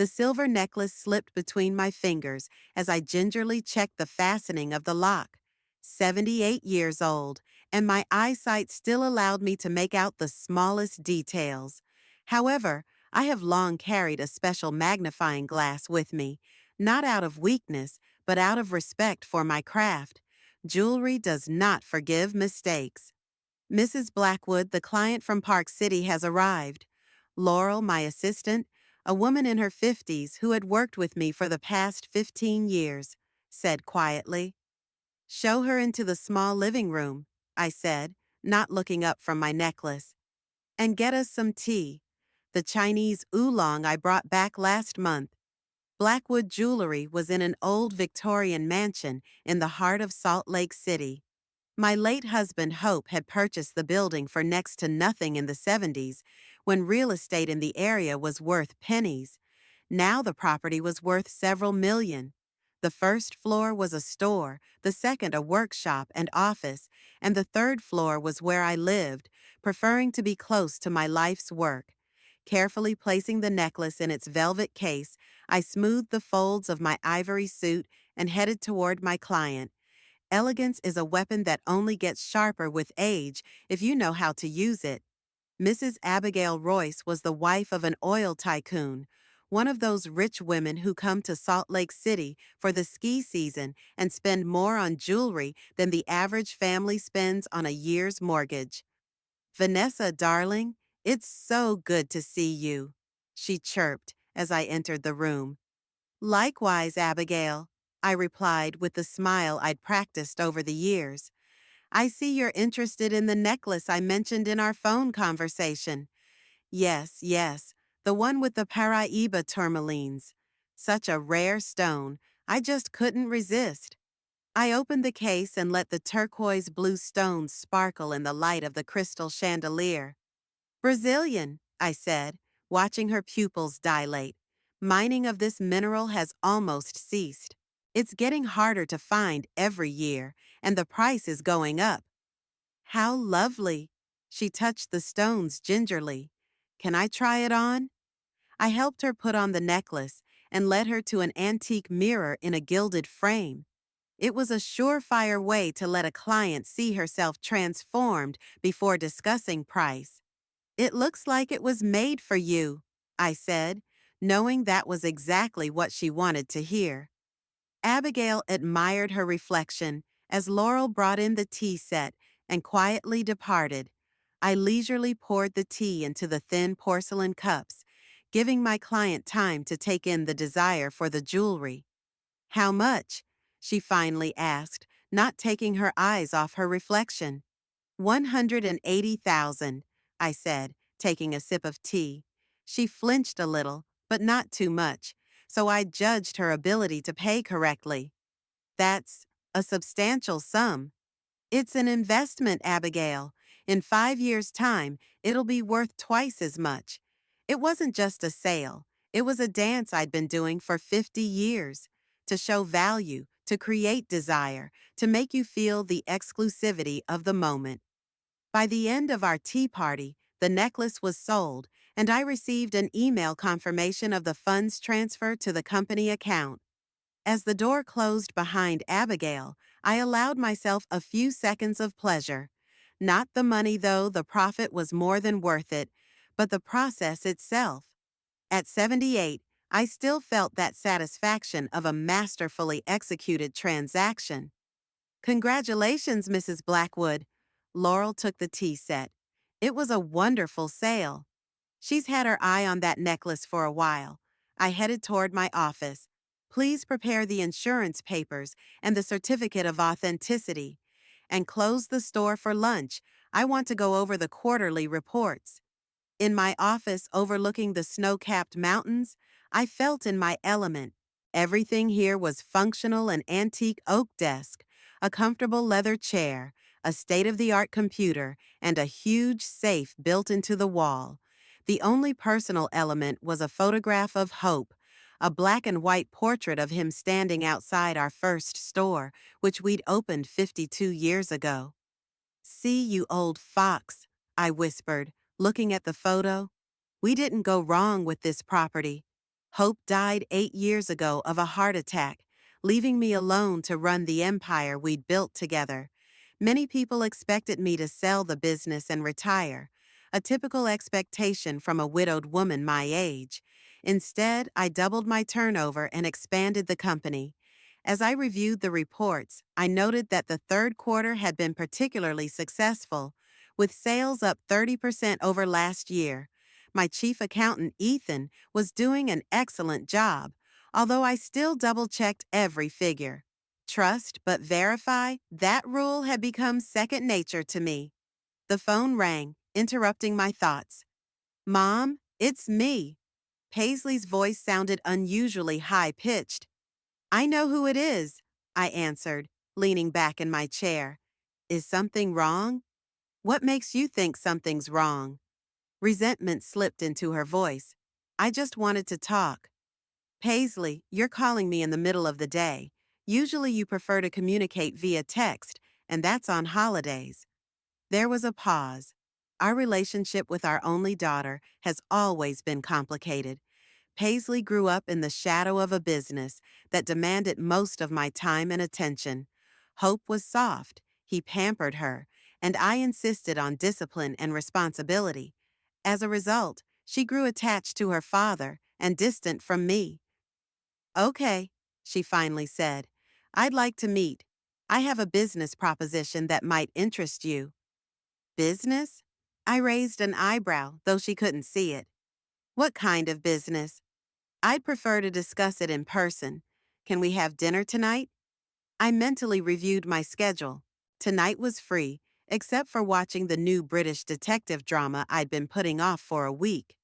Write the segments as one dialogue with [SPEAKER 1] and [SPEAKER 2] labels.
[SPEAKER 1] The silver necklace slipped between my fingers as I gingerly checked the fastening of the lock. 78 years old, and my eyesight still allowed me to make out the smallest details. However, I have long carried a special magnifying glass with me, not out of weakness, but out of respect for my craft. Jewelry does not forgive mistakes. Mrs. Blackwood, the client from Park City, has arrived. Laurel, my assistant, a woman in her 50s who had worked with me for the past 15 years, said quietly. Show her into the small living room, I said, not looking up from my necklace. And get us some tea. The Chinese oolong I brought back last month. Blackwood Jewelry was in an old Victorian mansion in the heart of Salt Lake City. My late husband, Hope, had purchased the building for next to nothing in the 70s, when real estate in the area was worth pennies. Now the property was worth several million. The first floor was a store, the second a workshop and office, and the third floor was where I lived, preferring to be close to my life's work. Carefully placing the necklace in its velvet case, I smoothed the folds of my ivory suit and headed toward my client. Elegance is a weapon that only gets sharper with age if you know how to use it. Mrs. Abigail Royce was the wife of an oil tycoon, one of those rich women who come to Salt Lake City for the ski season and spend more on jewelry than the average family spends on a year's mortgage. Vanessa, darling, it's so good to see you, she chirped as I entered the room. Likewise, Abigail, I replied with the smile I'd practiced over the years. I see you're interested in the necklace I mentioned in our phone conversation. Yes, yes, the one with the Paraiba tourmalines. Such a rare stone, I just couldn't resist. I opened the case and let the turquoise blue stones sparkle in the light of the crystal chandelier. Brazilian, I said, watching her pupils dilate. Mining of this mineral has almost ceased. It's getting harder to find every year, and the price is going up. How lovely! She touched the stones gingerly. Can I try it on? I helped her put on the necklace and led her to an antique mirror in a gilded frame. It was a surefire way to let a client see herself transformed before discussing price. It looks like it was made for you, I said, knowing that was exactly what she wanted to hear. Abigail admired her reflection as Laurel brought in the tea set and quietly departed. I leisurely poured the tea into the thin porcelain cups, giving my client time to take in the desire for the jewelry. How much? She finally asked, not taking her eyes off her reflection. 180,000, I said, taking a sip of tea. She flinched a little, but not too much, so I judged her ability to pay correctly. That's a substantial sum. It's an investment, Abigail. In 5 years' time, it'll be worth twice as much. It wasn't just a sale. It was a dance I'd been doing for 50 years. To show value, to create desire, to make you feel the exclusivity of the moment. By the end of our tea party, the necklace was sold, and I received an email confirmation of the funds transfer to the company account. As the door closed behind Abigail, I allowed myself a few seconds of pleasure. Not the money, though; the profit was more than worth it, but the process itself. At 78, I still felt that satisfaction of a masterfully executed transaction. Congratulations, Mrs. Blackwood. Laurel took the tea set. It was a wonderful sale. She's had her eye on that necklace for a while. I headed toward my office. Please prepare the insurance papers and the certificate of authenticity. And close the store for lunch. I want to go over the quarterly reports. In my office overlooking the snow-capped mountains, I felt in my element. Everything here was functional: an antique oak desk, a comfortable leather chair, a state-of-the-art computer, and a huge safe built into the wall. The only personal element was a photograph of Hope, a black and white portrait of him standing outside our first store, which we'd opened 52 years ago. See, you old fox, I whispered, looking at the photo. We didn't go wrong with this property. Hope died 8 years ago of a heart attack, leaving me alone to run the empire we'd built together. Many people expected me to sell the business and retire, a typical expectation from a widowed woman my age. Instead, I doubled my turnover and expanded the company. As I reviewed the reports, I noted that the third quarter had been particularly successful, with sales up 30% over last year. My chief accountant, Ethan, was doing an excellent job, although I still double-checked every figure. Trust but verify, that rule had become second nature to me. The phone rang, interrupting my thoughts. "Mom, it's me." Paisley's voice sounded unusually high-pitched. "I know who it is," I answered, leaning back in my chair. "Is something wrong?" "What makes you think something's wrong?" Resentment slipped into her voice. "I just wanted to talk." "Paisley, you're calling me in the middle of the day. Usually you prefer to communicate via text, and that's on holidays." There was a pause. Our relationship with our only daughter has always been complicated. Paisley grew up in the shadow of a business that demanded most of my time and attention. Hope was soft. He pampered her, and I insisted on discipline and responsibility. As a result, she grew attached to her father and distant from me. "Okay," she finally said. "I'd like to meet. I have a business proposition that might interest you." "Business?" I raised an eyebrow, though she couldn't see it. "What kind of business?" "I'd prefer to discuss it in person. Can we have dinner tonight?" I mentally reviewed my schedule. Tonight was free, except for watching the new British detective drama I'd been putting off for a week.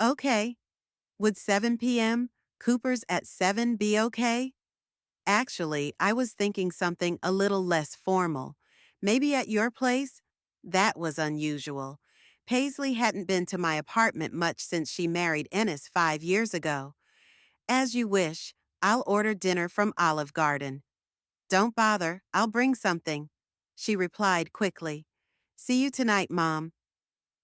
[SPEAKER 1] "Okay. Would 7 p.m., Cooper's at 7, be okay?" Actually, I was thinking something a little less formal. Maybe at your place? That was unusual. Paisley hadn't been to my apartment much since she married Ennis 5 years ago. "As you wish. I'll order dinner from Olive Garden." "Don't bother, I'll bring something," she replied quickly. "See you tonight, Mom."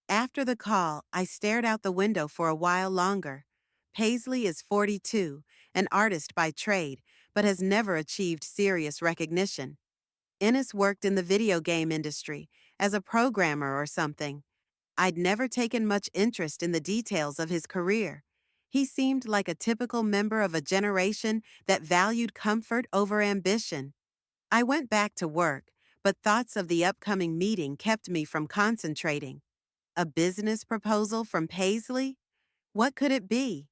[SPEAKER 1] After the call, I stared out the window for a while longer. Paisley is 42, an artist by trade, but has never achieved serious recognition. Ennis worked in the video game industry, as a programmer or something. I'd never taken much interest in the details of his career. He seemed like a typical member of a generation that valued comfort over ambition. I went back to work, but thoughts of the upcoming meeting kept me from concentrating. A business proposal from Paisley? What could it be?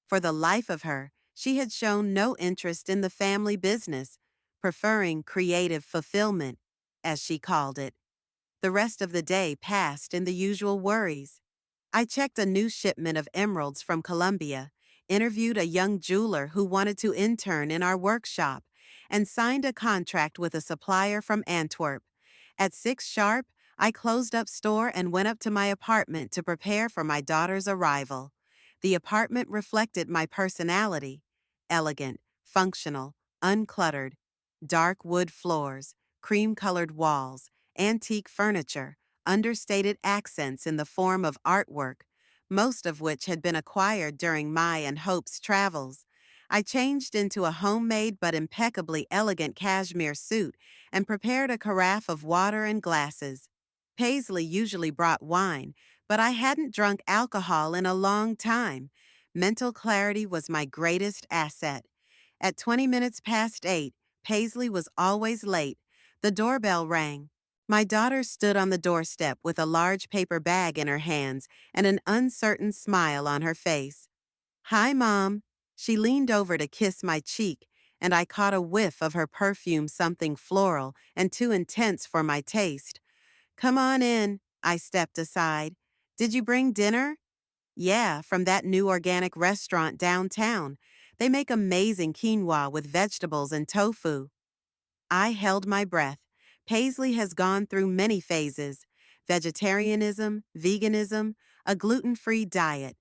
[SPEAKER 1] For the life of her, she had shown no interest in the family business, preferring creative fulfillment, as she called it. The rest of the day passed in the usual worries. I checked a new shipment of emeralds from Colombia, interviewed a young jeweler who wanted to intern in our workshop, and signed a contract with a supplier from Antwerp. At 6 sharp, I closed up store and went up to my apartment to prepare for my daughter's arrival. The apartment reflected my personality: elegant, functional, uncluttered, dark wood floors, cream-colored walls, antique furniture, understated accents in the form of artwork, most of which had been acquired during my and Hope's travels. I changed into a homemade but impeccably elegant cashmere suit and prepared a carafe of water and glasses. Paisley usually brought wine, but I hadn't drunk alcohol in a long time. Mental clarity was my greatest asset. At 20 minutes past 8, Paisley was always late. The doorbell rang. My daughter stood on the doorstep with a large paper bag in her hands and an uncertain smile on her face. "Hi, Mom." She leaned over to kiss my cheek, and I caught a whiff of her perfume, something floral and too intense for my taste. "Come on in." I stepped aside. "Did you bring dinner?" "Yeah, from that new organic restaurant downtown. They make amazing quinoa with vegetables and tofu." I held my breath. Paisley has gone through many phases: vegetarianism, veganism, a gluten-free diet.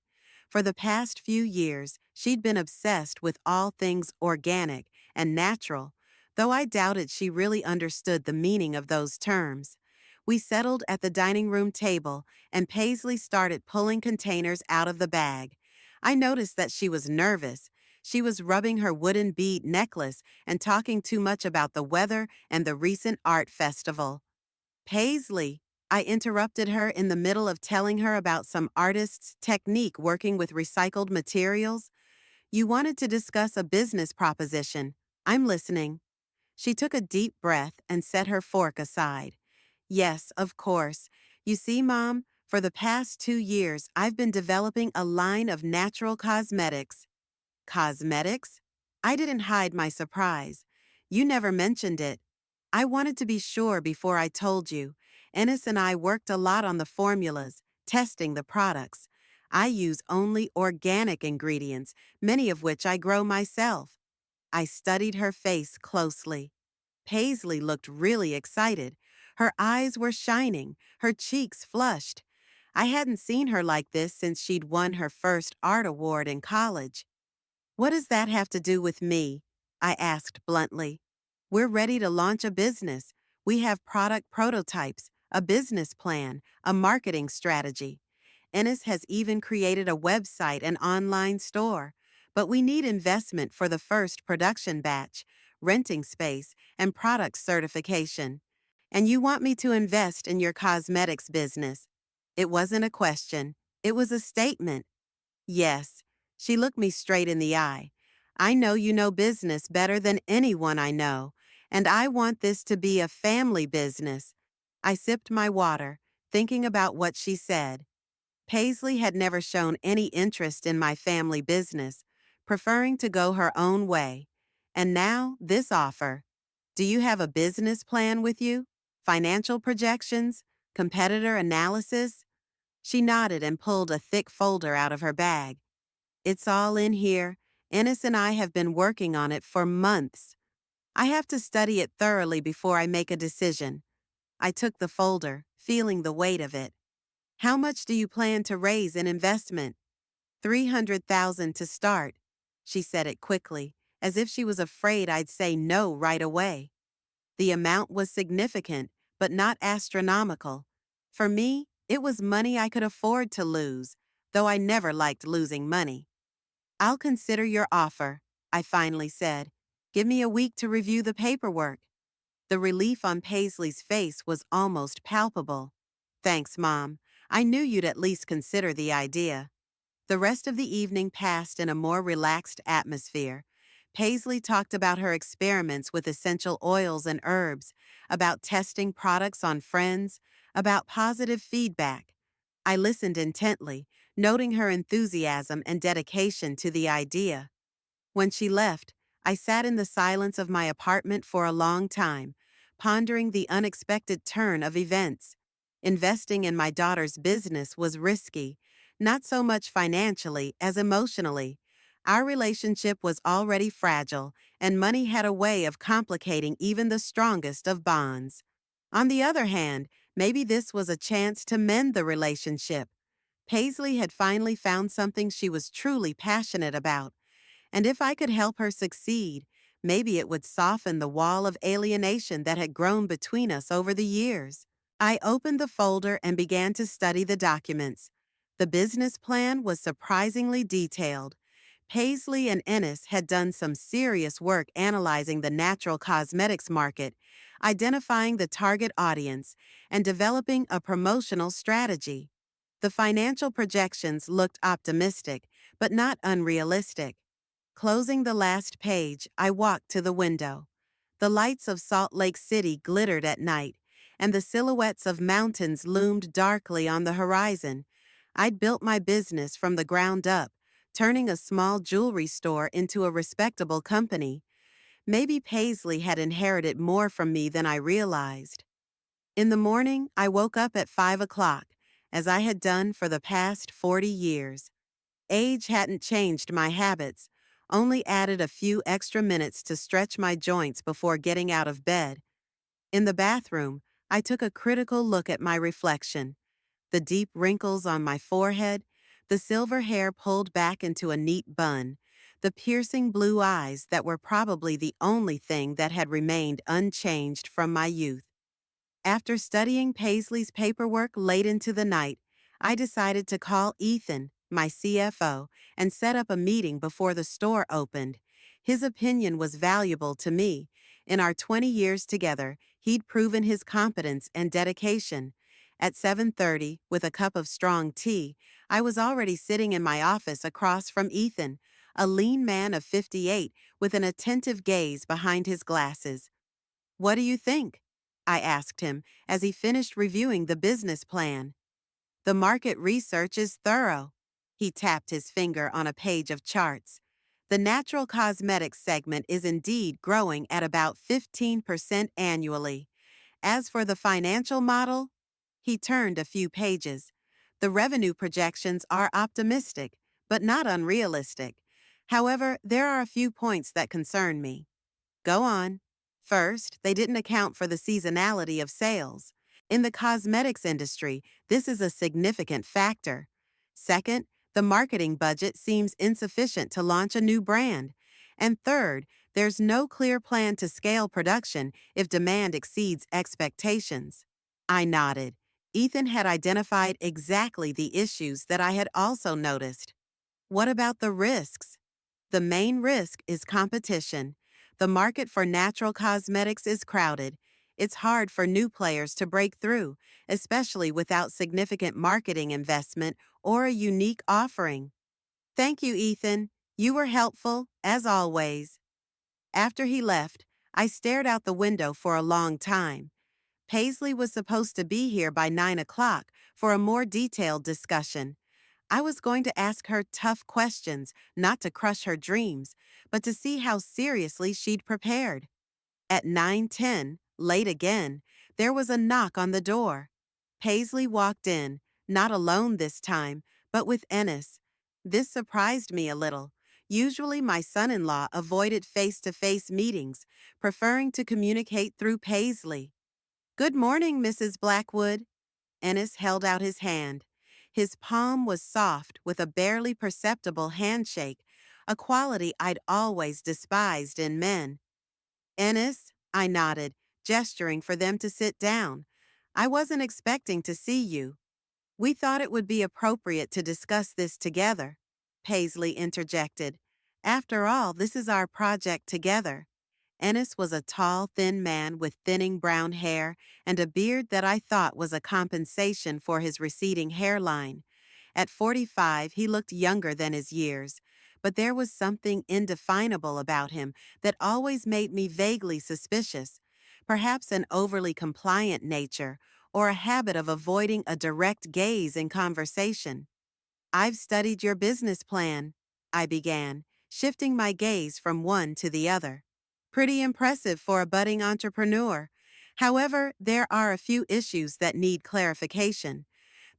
[SPEAKER 1] For the past few years, she'd been obsessed with all things organic and natural, though I doubted she really understood the meaning of those terms. We settled at the dining room table, and Paisley started pulling containers out of the bag. I noticed that she was nervous. She was rubbing her wooden bead necklace and talking too much about the weather and the recent art festival. Paisley, I interrupted her in the middle of telling her about some artist's technique working with recycled materials. You wanted to discuss a business proposition. I'm listening. She took a deep breath and set her fork aside. Yes, of course. You see, Mom, for the past 2 years, I've been developing a line of natural cosmetics. Cosmetics? I didn't hide my surprise. You never mentioned it. I wanted to be sure before I told you. Ennis and I worked a lot on the formulas, testing the products. I use only organic ingredients, many of which I grow myself. I studied her face closely. Paisley looked really excited. Her eyes were shining, her cheeks flushed. I hadn't seen her like this since she'd won her first art award in college. What does that have to do with me? I asked bluntly. We're ready to launch a business. We have product prototypes, a business plan, a marketing strategy. Ennis has even created a website and online store. But we need investment for the first production batch, renting space, and product certification. And you want me to invest in your cosmetics business. It wasn't a question. It was a statement. Yes. She looked me straight in the eye. I know you know business better than anyone I know, and I want this to be a family business. I sipped my water, thinking about what she said. Paisley had never shown any interest in my family business, preferring to go her own way. And now, this offer. Do you have a business plan with you? Financial projections? Competitor analysis? She nodded and pulled a thick folder out of her bag. It's all in here. Ennis and I have been working on it for months. I have to study it thoroughly before I make a decision. I took the folder, feeling the weight of it. How much do you plan to raise in investment? 300,000 to start. She said it quickly, as if she was afraid I'd say no right away. The amount was significant, but not astronomical. For me, it was money I could afford to lose, though I never liked losing money. I'll consider your offer, I finally said. Give me a week to review the paperwork. The relief on Paisley's face was almost palpable. Thanks, Mom. I knew you'd at least consider the idea. The rest of the evening passed in a more relaxed atmosphere. Paisley talked about her experiments with essential oils and herbs, about testing products on friends, about positive feedback. I listened intently, noting her enthusiasm and dedication to the idea. When she left, I sat in the silence of my apartment for a long time, pondering the unexpected turn of events. Investing in my daughter's business was risky, not so much financially as emotionally. Our relationship was already fragile, and money had a way of complicating even the strongest of bonds. On the other hand, maybe this was a chance to mend the relationship. Paisley had finally found something she was truly passionate about, and if I could help her succeed, maybe it would soften the wall of alienation that had grown between us over the years. I opened the folder and began to study the documents. The business plan was surprisingly detailed. Paisley and Ennis had done some serious work analyzing the natural cosmetics market, identifying the target audience, and developing a promotional strategy. The financial projections looked optimistic, but not unrealistic. Closing the last page, I walked to the window. The lights of Salt Lake City glittered at night, and the silhouettes of mountains loomed darkly on the horizon. I'd built my business from the ground up, turning a small jewelry store into a respectable company. Maybe Paisley had inherited more from me than I realized. In the morning, I woke up at 5 o'clock, as I had done for the past 40 years. Age hadn't changed my habits, only added a few extra minutes to stretch my joints before getting out of bed. In the bathroom, I took a critical look at my reflection. The deep wrinkles on my forehead, the silver hair pulled back into a neat bun, the piercing blue eyes that were probably the only thing that had remained unchanged from my youth. After studying Paisley's paperwork late into the night, I decided to call Ethan, my CFO, and set up a meeting before the store opened. His opinion was valuable to me. In our 20 years together, he'd proven his competence and dedication. At 7:30, with a cup of strong tea, I was already sitting in my office across from Ethan, a lean man of 58 with an attentive gaze behind his glasses. "What do you think?" I asked him as he finished reviewing the business plan. "The market research is thorough." He tapped his finger on a page of charts. "The natural cosmetics segment is indeed growing at about 15% annually. As for the financial model," he turned a few pages. "The revenue projections are optimistic, but not unrealistic. However, there are a few points that concern me." "Go on." "First, they didn't account for the seasonality of sales. In the cosmetics industry, this is a significant factor. Second, the marketing budget seems insufficient to launch a new brand. And third, there's no clear plan to scale production if demand exceeds expectations." I nodded. Ethan had identified exactly the issues that I had also noticed. "What about the risks?" "The main risk is competition. The market for natural cosmetics is crowded. It's hard for new players to break through, especially without significant marketing investment or a unique offering." "Thank you, Ethan. You were helpful, as always." After he left, I stared out the window for a long time. Paisley was supposed to be here by 9 o'clock for a more detailed discussion. I was going to ask her tough questions, not to crush her dreams, but to see how seriously she'd prepared. At 9:10, late again, there was a knock on the door. Paisley walked in, not alone this time, but with Ennis. This surprised me a little. Usually my son-in-law avoided face-to-face meetings, preferring to communicate through Paisley. "Good morning, Mrs. Blackwood." Ennis held out his hand. His palm was soft with a barely perceptible handshake, a quality I'd always despised in men. "Ennis," I nodded, gesturing for them to sit down. "I wasn't expecting to see you." "We thought it would be appropriate to discuss this together," Paisley interjected. "After all, this is our project together." Ennis was a tall, thin man with thinning brown hair and a beard that I thought was a compensation for his receding hairline. At 45, he looked younger than his years, but there was something indefinable about him that always made me vaguely suspicious, perhaps an overly compliant nature or a habit of avoiding a direct gaze in conversation. "I've studied your business plan," I began, shifting my gaze from one to the other. "Pretty impressive for a budding entrepreneur. However, there are a few issues that need clarification."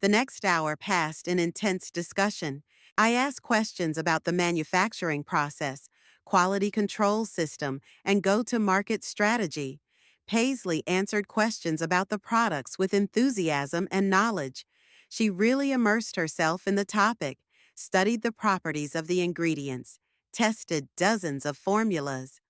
[SPEAKER 1] The next hour passed in intense discussion. I asked questions about the manufacturing process, quality control system, and go-to-market strategy. Paisley answered questions about the products with enthusiasm and knowledge. She really immersed herself in the topic, studied the properties of the ingredients, tested dozens of formulas.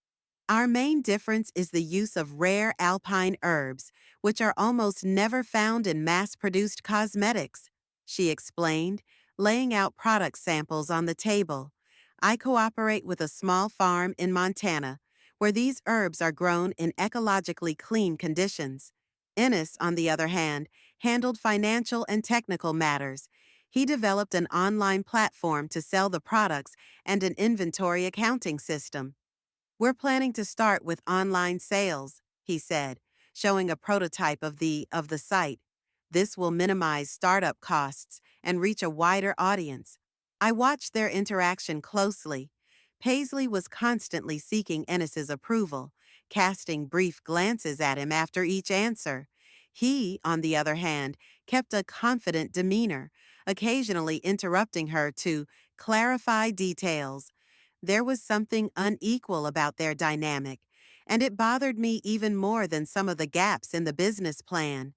[SPEAKER 1] "Our main difference is the use of rare alpine herbs, which are almost never found in mass-produced cosmetics," she explained, laying out product samples on the table. "I cooperate with a small farm in Montana, where these herbs are grown in ecologically clean conditions." Ennis, on the other hand, handled financial and technical matters. He developed an online platform to sell the products and an inventory accounting system. "We're planning to start with online sales," he said, showing a prototype of the site. "This will minimize startup costs and reach a wider audience." I watched their interaction closely. Paisley was constantly seeking Ennis's approval, casting brief glances at him after each answer. He, on the other hand, kept a confident demeanor, occasionally interrupting her to clarify details. There was something unequal about their dynamic, and it bothered me even more than some of the gaps in the business plan.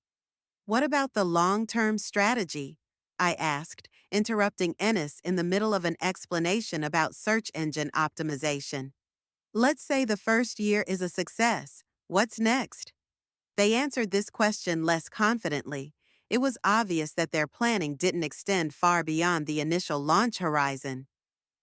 [SPEAKER 1] "What about the long-term strategy?" I asked, interrupting Ennis in the middle of an explanation about search engine optimization. "Let's say the first year is a success. What's next?" They answered this question less confidently. It was obvious that their planning didn't extend far beyond the initial launch horizon.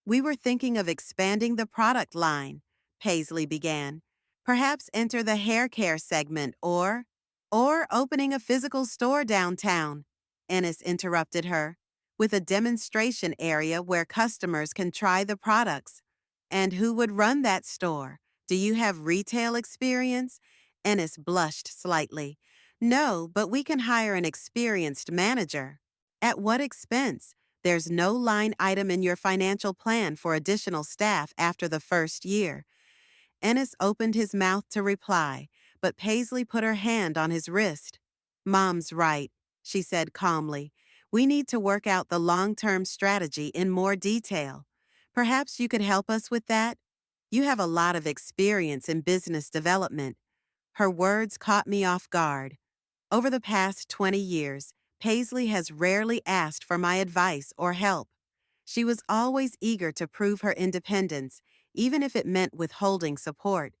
[SPEAKER 1] We were thinking of expanding the product line, Paisley began. Perhaps enter the hair care segment or opening a physical store downtown, Ennis interrupted her, with a demonstration area where customers can try the products. And who would run that store? Do you have retail experience? Ennis blushed slightly. No, but we can hire an experienced manager. At what expense? There's no line item in your financial plan for additional staff after the first year. Ennis opened his mouth to reply, but Paisley put her hand on his wrist. Mom's right, she said calmly. We need to work out the long-term strategy in more detail. Perhaps you could help us with that? You have a lot of experience in business development. Her words caught me off guard. Over the past 20 years, Paisley has rarely asked for my advice or help. She was always eager to prove her independence, even if it meant withholding support.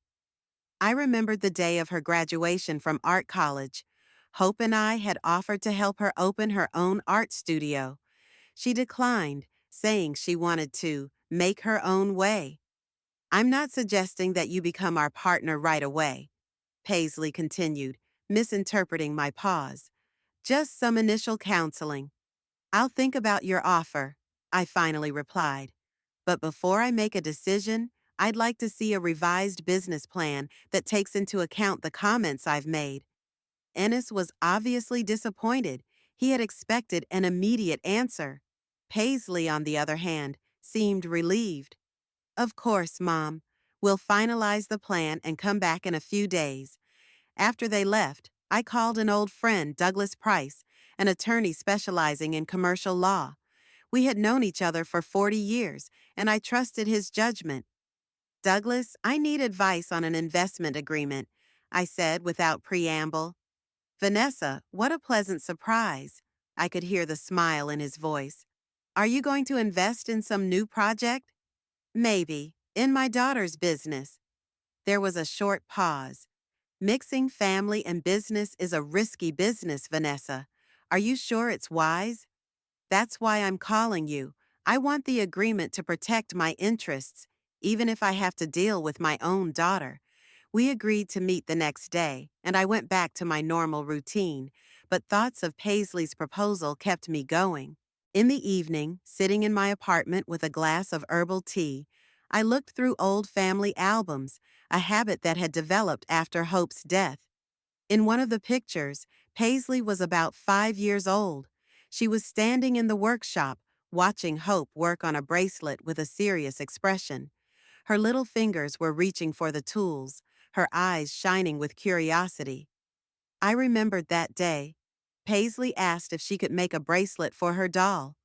[SPEAKER 1] I remembered the day of her graduation from art college. Hope and I had offered to help her open her own art studio. She declined, saying she wanted to make her own way. I'm not suggesting that you become our partner right away, Paisley continued, misinterpreting my pause. Just some initial counseling. I'll think about your offer, I finally replied. But before I make a decision, I'd like to see a revised business plan that takes into account the comments I've made. Ennis was obviously disappointed. He had expected an immediate answer. Paisley, on the other hand, seemed relieved. Of course, Mom. We'll finalize the plan and come back in a few days. After they left, I called an old friend, Douglas Price, an attorney specializing in commercial law. We had known each other for 40 years, and I trusted his judgment. Douglas, I need advice on an investment agreement, I said without preamble. Vanessa, what a pleasant surprise. I could hear the smile in his voice. Are you going to invest in some new project? Maybe, in my daughter's business. There was a short pause. Mixing family and business is a risky business, Vanessa. Are you sure it's wise? That's why I'm calling you. I want the agreement to protect my interests, even if I have to deal with my own daughter. We agreed to meet the next day, and I went back to my normal routine, but thoughts of Paisley's proposal kept me going. In the evening, sitting in my apartment with a glass of herbal tea, I looked through old family albums, a habit that had developed after Hope's death. In one of the pictures, Paisley was about 5 years old. She was standing in the workshop, watching Hope work on a bracelet with a serious expression. Her little fingers were reaching for the tools, her eyes shining with curiosity. I remembered that day. Paisley asked if she could make a bracelet for her doll.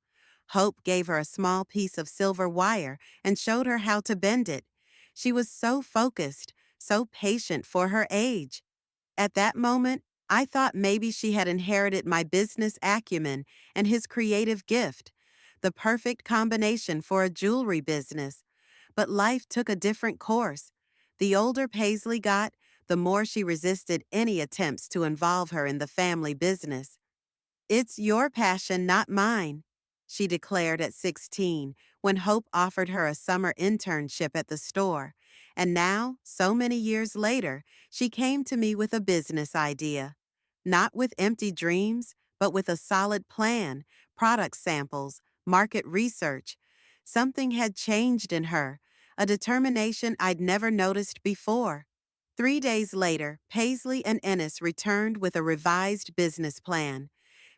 [SPEAKER 1] Hope gave her a small piece of silver wire and showed her how to bend it. She was so focused, so patient for her age. At that moment, I thought maybe she had inherited my business acumen and his creative gift, the perfect combination for a jewelry business. But life took a different course. The older Paisley got, the more she resisted any attempts to involve her in the family business. It's your passion, not mine, she declared at 16 when Hope offered her a summer internship at the store. And now, so many years later, she came to me with a business idea. Not with empty dreams, but with a solid plan, product samples, market research. Something had changed in her, a determination I'd never noticed before. 3 days later, Paisley and Ennis returned with a revised business plan.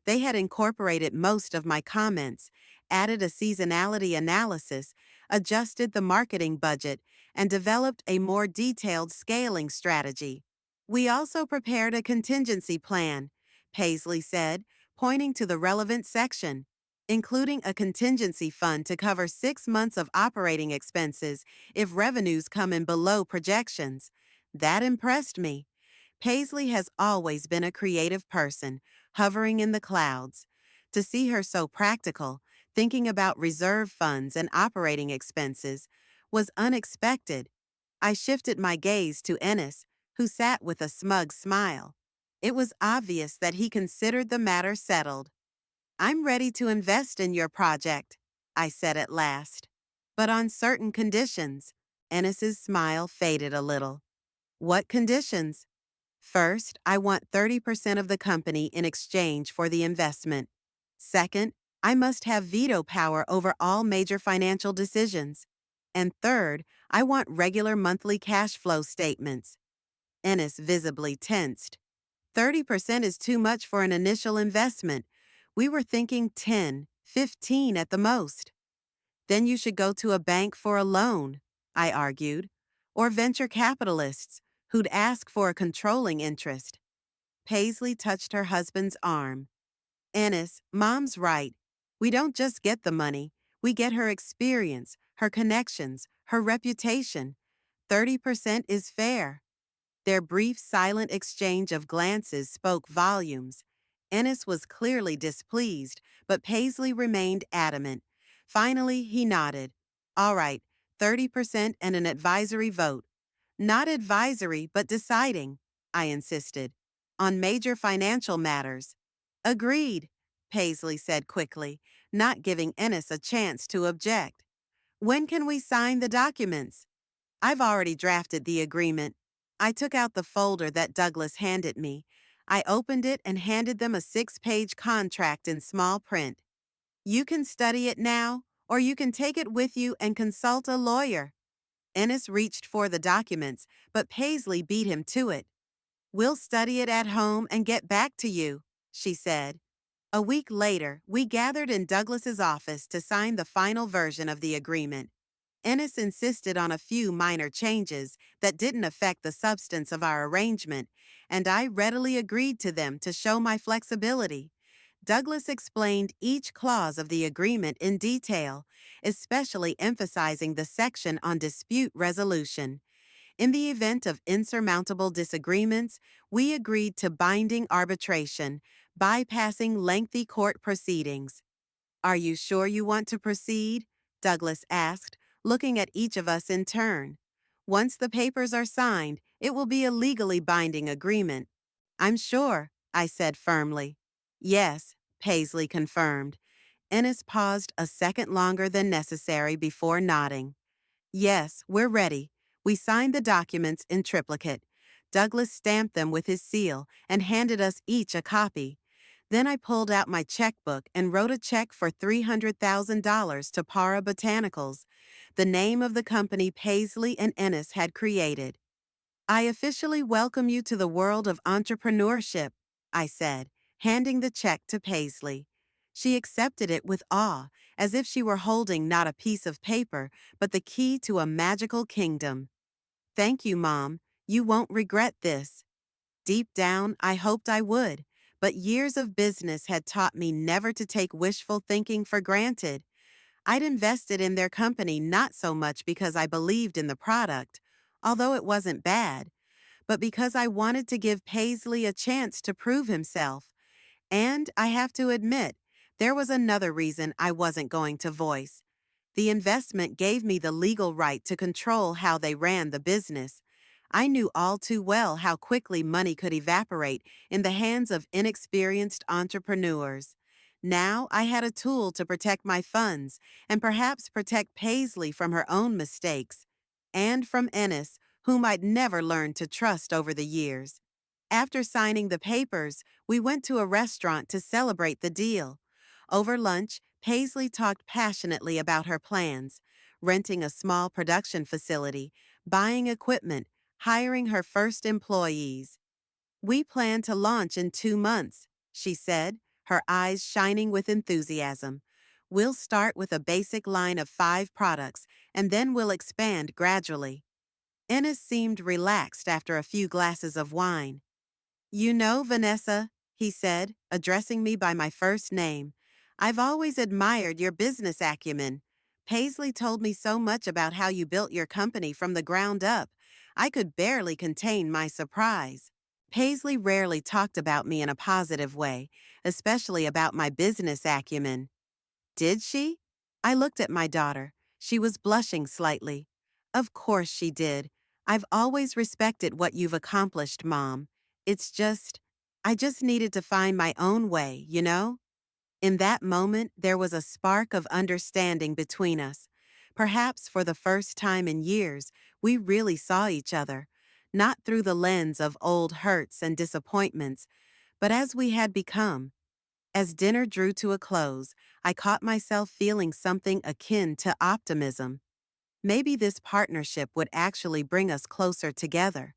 [SPEAKER 1] They had incorporated most of my comments, added a seasonality analysis, adjusted the marketing budget, and developed a more detailed scaling strategy. We also prepared a contingency plan, Paisley said, pointing to the relevant section, including a contingency fund to cover 6 months of operating expenses if revenues come in below projections. That impressed me. Paisley has always been a creative person, hovering in the clouds. To see her so practical, thinking about reserve funds and operating expenses, was unexpected. I shifted my gaze to Ennis, who sat with a smug smile. It was obvious that he considered the matter settled. I'm ready to invest in your project, I said at last. But on certain conditions. Ennis's smile faded a little. What conditions? First, I want 30% of the company in exchange for the investment. Second, I must have veto power over all major financial decisions. And third, I want regular monthly cash flow statements. Ennis visibly tensed. 30% is too much for an initial investment. We were thinking 10, 15 at the most. Then you should go to a bank for a loan, I argued, or venture capitalists who'd ask for a controlling interest. Paisley touched her husband's arm. Ennis, Mom's right. We don't just get the money. We get her experience, her connections, her reputation. 30% is fair. Their brief, silent exchange of glances spoke volumes. Ennis was clearly displeased, but Paisley remained adamant. Finally, he nodded. All right, 30% and an advisory vote. Not advisory, but deciding, I insisted. On major financial matters. Agreed, Paisley said quickly, not giving Ennis a chance to object. When can we sign the documents? I've already drafted the agreement. I took out the folder that Douglas handed me. I opened it and handed them a 6-page contract in small print. You can study it now, or you can take it with you and consult a lawyer. Ennis reached for the documents, but Paisley beat him to it. We'll study it at home and get back to you, she said. A week later, we gathered in Douglas's office to sign the final version of the agreement. Ennis insisted on a few minor changes that didn't affect the substance of our arrangement, and I readily agreed to them to show my flexibility. Douglas explained each clause of the agreement in detail, especially emphasizing the section on dispute resolution. In the event of insurmountable disagreements, we agreed to binding arbitration, bypassing lengthy court proceedings. Are you sure you want to proceed? Douglas asked, looking at each of us in turn. Once the papers are signed, it will be a legally binding agreement. I'm sure, I said firmly. Yes, Paisley confirmed. Ennis paused a second longer than necessary before nodding. Yes, we're ready. We signed the documents in triplicate. Douglas stamped them with his seal and handed us each a copy. Then I pulled out my checkbook and wrote a check for $300,000 to Para Botanicals, the name of the company Paisley and Ennis had created. I officially welcome you to the world of entrepreneurship, I said, handing the check to Paisley. She accepted it with awe, as if she were holding not a piece of paper, but the key to a magical kingdom. Thank you, Mom. You won't regret this. Deep down, I hoped I would, but years of business had taught me never to take wishful thinking for granted. I'd invested in their company not so much because I believed in the product, although it wasn't bad, but because I wanted to give Paisley a chance to prove himself. And I have to admit, there was another reason I wasn't going to voice. The investment gave me the legal right to control how they ran the business. I knew all too well how quickly money could evaporate in the hands of inexperienced entrepreneurs. Now I had a tool to protect my funds and perhaps protect Paisley from her own mistakes, and from Ennis, whom I'd never learned to trust over the years. After signing the papers, we went to a restaurant to celebrate the deal. Over lunch, Paisley talked passionately about her plans, renting a small production facility, buying equipment, hiring her first employees. We plan to launch in 2 months, she said, her eyes shining with enthusiasm. We'll start with a basic line of 5 products, and then we'll expand gradually. Ennis seemed relaxed after a few glasses of wine. You know, Vanessa, he said, addressing me by my first name, I've always admired your business acumen. Paisley told me so much about how you built your company from the ground up. I could barely contain my surprise. Paisley rarely talked about me in a positive way, especially about my business acumen. Did she? I looked at my daughter. She was blushing slightly. Of course she did. I've always respected what you've accomplished, Mom. It's just, I just needed to find my own way, you know? In that moment, there was a spark of understanding between us. Perhaps for the first time in years, we really saw each other, not through the lens of old hurts and disappointments, but as we had become. As dinner drew to a close, I caught myself feeling something akin to optimism. Maybe this partnership would actually bring us closer together.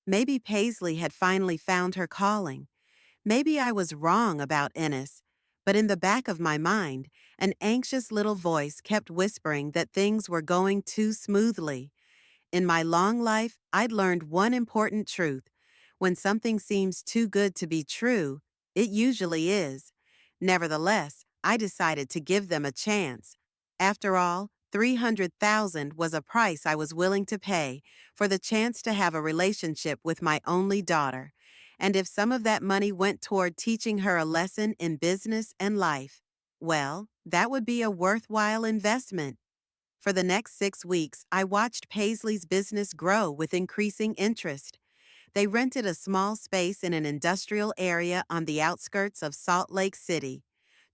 [SPEAKER 1] Maybe Paisley had finally found her calling. Maybe I was wrong about Ennis, but in the back of my mind, an anxious little voice kept whispering that things were going too smoothly. In my long life, I'd learned one important truth. When something seems too good to be true, it usually is. Nevertheless, I decided to give them a chance. After all, 300,000 was a price I was willing to pay for the chance to have a relationship with my only daughter. And if some of that money went toward teaching her a lesson in business and life, well, that would be a worthwhile investment. For the next 6 weeks, I watched Paisley's business grow with increasing interest. They rented a small space in an industrial area on the outskirts of Salt Lake City,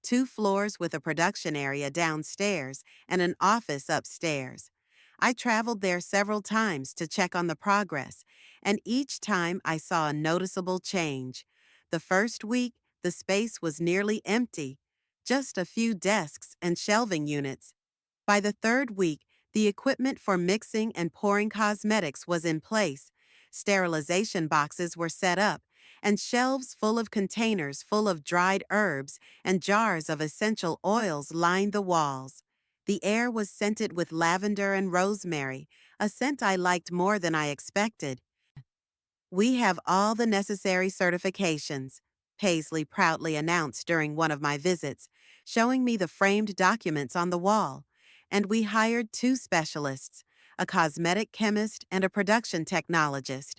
[SPEAKER 1] 2 floors with a production area downstairs and an office upstairs. I traveled there several times to check on the progress, and each time I saw a noticeable change. The first week, the space was nearly empty, just a few desks and shelving units. By the third week, the equipment for mixing and pouring cosmetics was in place, sterilization boxes were set up, and shelves full of containers full of dried herbs and jars of essential oils lined the walls. The air was scented with lavender and rosemary, a scent I liked more than I expected. We have all the necessary certifications, Paisley proudly announced during one of my visits, showing me the framed documents on the wall. And we hired 2 specialists, a cosmetic chemist and a production technologist.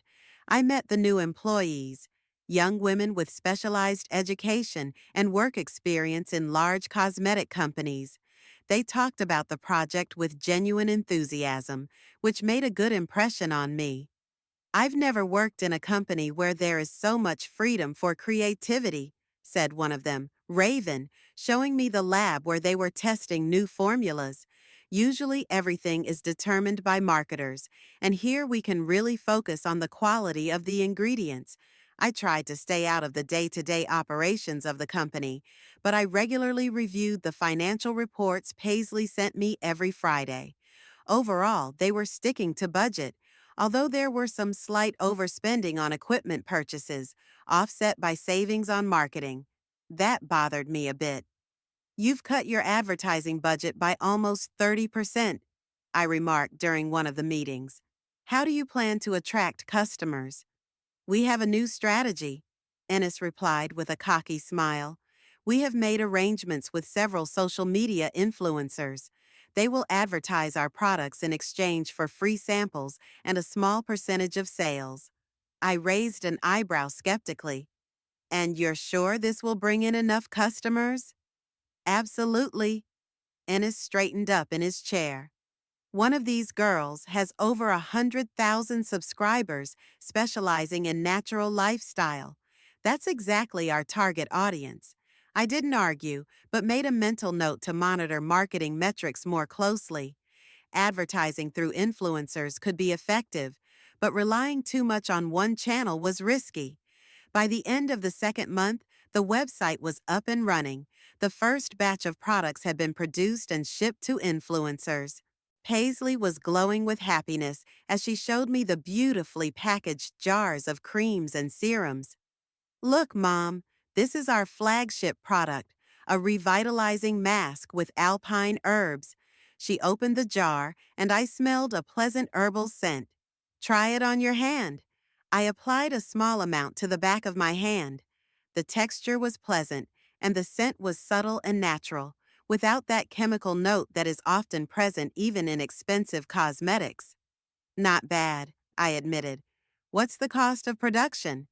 [SPEAKER 1] I met the new employees, young women with specialized education and work experience in large cosmetic companies. They talked about the project with genuine enthusiasm, which made a good impression on me. I've never worked in a company where there is so much freedom for creativity, said one of them, Raven, showing me the lab where they were testing new formulas. Usually everything is determined by marketers, and here we can really focus on the quality of the ingredients. I tried to stay out of the day-to-day operations of the company, but I regularly reviewed the financial reports Paisley sent me every Friday. Overall, they were sticking to budget, although there were some slight overspending on equipment purchases, offset by savings on marketing. That bothered me a bit. You've cut your advertising budget by almost 30%, I remarked during one of the meetings. How do you plan to attract customers? We have a new strategy, Ennis replied with a cocky smile. We have made arrangements with several social media influencers. They will advertise our products in exchange for free samples and a small percentage of sales. I raised an eyebrow skeptically. And you're sure this will bring in enough customers? Absolutely. Ennis straightened up in his chair. One of these girls has over 100,000 subscribers specializing in natural lifestyle. That's exactly our target audience. I didn't argue, but made a mental note to monitor marketing metrics more closely. Advertising through influencers could be effective, but relying too much on one channel was risky. By the end of the second month, the website was up and running. The first batch of products had been produced and shipped to influencers. Paisley was glowing with happiness as she showed me the beautifully packaged jars of creams and serums. Look, Mom, this is our flagship product, a revitalizing mask with alpine herbs. She opened the jar, and I smelled a pleasant herbal scent. Try it on your hand. I applied a small amount to the back of my hand. The texture was pleasant, and the scent was subtle and natural, without that chemical note that is often present even in expensive cosmetics. Not bad, I admitted. What's the cost of production?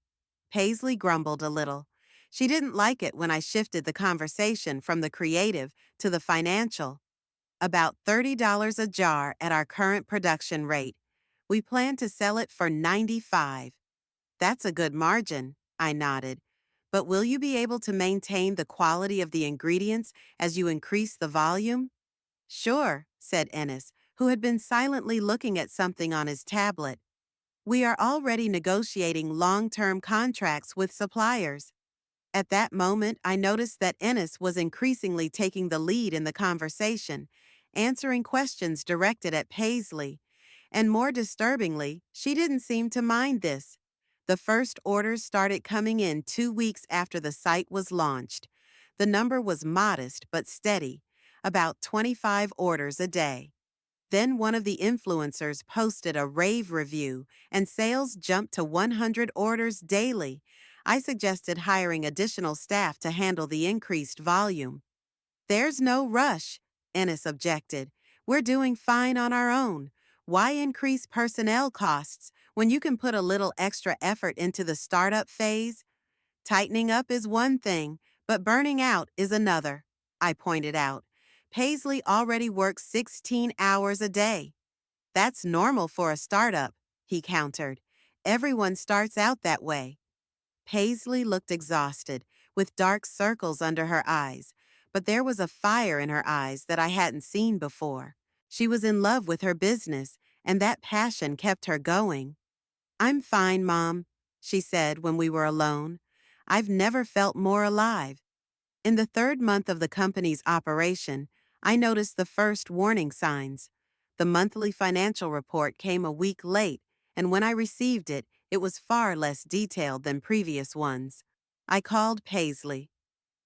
[SPEAKER 1] Paisley grumbled a little. She didn't like it when I shifted the conversation from the creative to the financial. About $30 a jar at our current production rate. We plan to sell it for $95. That's a good margin, I nodded. But will you be able to maintain the quality of the ingredients as you increase the volume? Sure, said Ennis, who had been silently looking at something on his tablet. We are already negotiating long-term contracts with suppliers. At that moment, I noticed that Ennis was increasingly taking the lead in the conversation, answering questions directed at Paisley. And more disturbingly, she didn't seem to mind this. The first orders started coming in 2 weeks after the site was launched. The number was modest but steady, about 25 orders a day. Then one of the influencers posted a rave review, and sales jumped to 100 orders daily. I suggested hiring additional staff to handle the increased volume. There's no rush, Ennis objected. We're doing fine on our own. Why increase personnel costs when you can put a little extra effort into the startup phase? Tightening up is one thing, but burning out is another, I pointed out. Paisley already works 16 hours a day. That's normal for a startup, he countered. Everyone starts out that way. Paisley looked exhausted, with dark circles under her eyes, but there was a fire in her eyes that I hadn't seen before. She was in love with her business, and that passion kept her going. I'm fine, Mom, she said when we were alone. I've never felt more alive. In the third month of the company's operation, I noticed the first warning signs. The monthly financial report came a week late, and when I received it, it was far less detailed than previous ones. I called Paisley.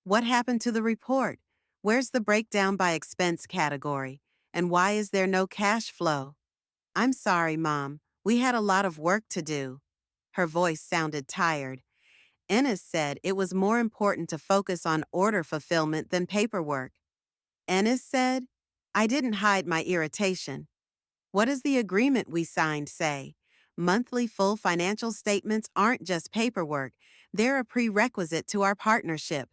[SPEAKER 1] What happened to the report? Where's the breakdown by expense category? And why is there no cash flow? I'm sorry, Mom. We had a lot of work to do. Her voice sounded tired. Ennis said it was more important to focus on order fulfillment than paperwork. Ennis said, I didn't hide my irritation. What does the agreement we signed say? Monthly full financial statements aren't just paperwork, they're a prerequisite to our partnership.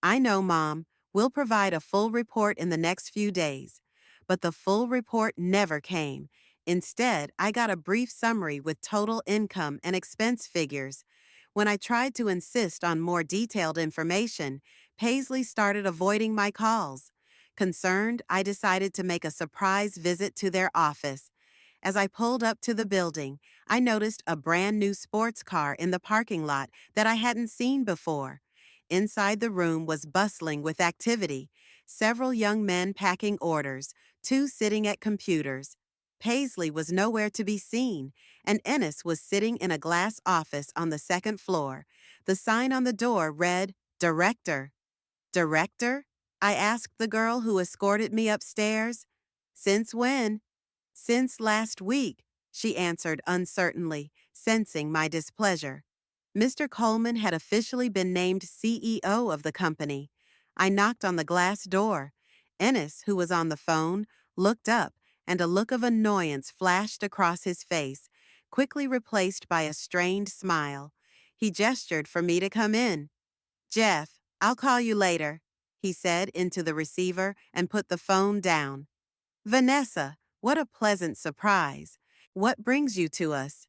[SPEAKER 1] I know, Mom. We'll provide a full report in the next few days. But the full report never came. Instead, I got a brief summary with total income and expense figures. When I tried to insist on more detailed information, Paisley started avoiding my calls. Concerned, I decided to make a surprise visit to their office. As I pulled up to the building, I noticed a brand new sports car in the parking lot that I hadn't seen before. Inside the room was bustling with activity, several young men packing orders, two sitting at computers. Paisley was nowhere to be seen, and Ennis was sitting in a glass office on the second floor. The sign on the door read, Director. Director? I asked the girl who escorted me upstairs. Since when? Since last week, she answered uncertainly, sensing my displeasure. Mr. Coleman had officially been named CEO of the company. I knocked on the glass door. Ennis, who was on the phone, looked up, and a look of annoyance flashed across his face, quickly replaced by a strained smile. He gestured for me to come in. Jeff, I'll call you later, he said into the receiver and put the phone down. Vanessa, what a pleasant surprise. What brings you to us?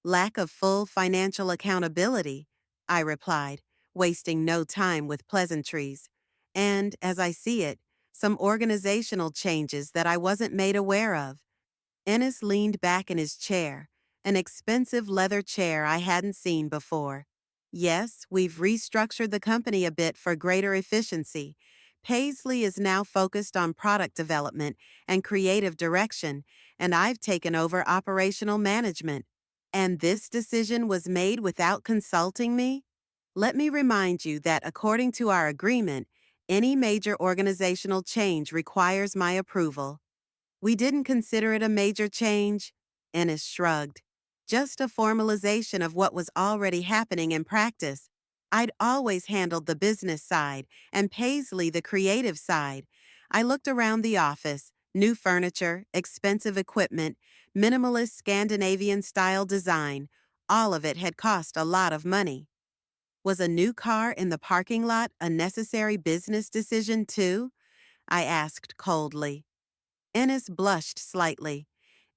[SPEAKER 1] Lack of full financial accountability, I replied, wasting no time with pleasantries. And, as I see it, some organizational changes that I wasn't made aware of. Ennis leaned back in his chair, an expensive leather chair I hadn't seen before. Yes, we've restructured the company a bit for greater efficiency. Paisley is now focused on product development and creative direction, and I've taken over operational management. And this decision was made without consulting me? Let me remind you that according to our agreement, any major organizational change requires my approval. We didn't consider it a major change, Ennis shrugged. Just a formalization of what was already happening in practice. I'd always handled the business side and Paisley the creative side. I looked around the office, new furniture, expensive equipment, minimalist Scandinavian-style design. All of it had cost a lot of money. Was a new car in the parking lot a necessary business decision too? I asked coldly. Ennis blushed slightly.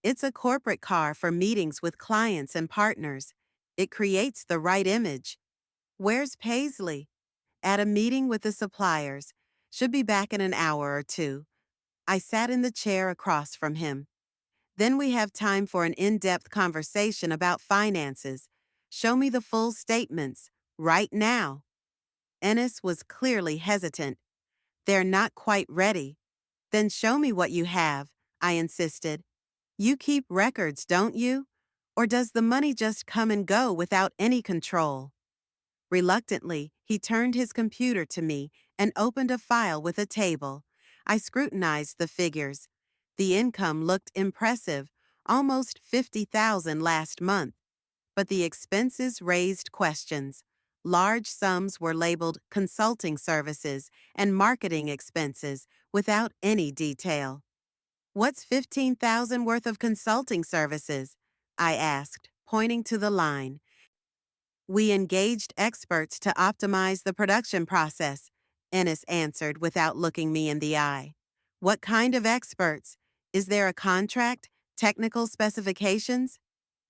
[SPEAKER 1] It's a corporate car for meetings with clients and partners. It creates the right image. Where's Paisley? At a meeting with the suppliers. Should be back in an hour or two. I sat in the chair across from him. Then we have time for an in-depth conversation about finances. Show me the full statements, right now. Ennis was clearly hesitant. They're not quite ready. Then show me what you have, I insisted. You keep records, don't you? Or does the money just come and go without any control? Reluctantly, he turned his computer to me and opened a file with a table. I scrutinized the figures. The income looked impressive, almost 50,000 last month, but the expenses raised questions. Large sums were labeled consulting services and marketing expenses without any detail. What's 15,000 worth of consulting services? I asked, pointing to the line. We engaged experts to optimize the production process, Ennis answered without looking me in the eye. What kind of experts? Is there a contract? Technical specifications?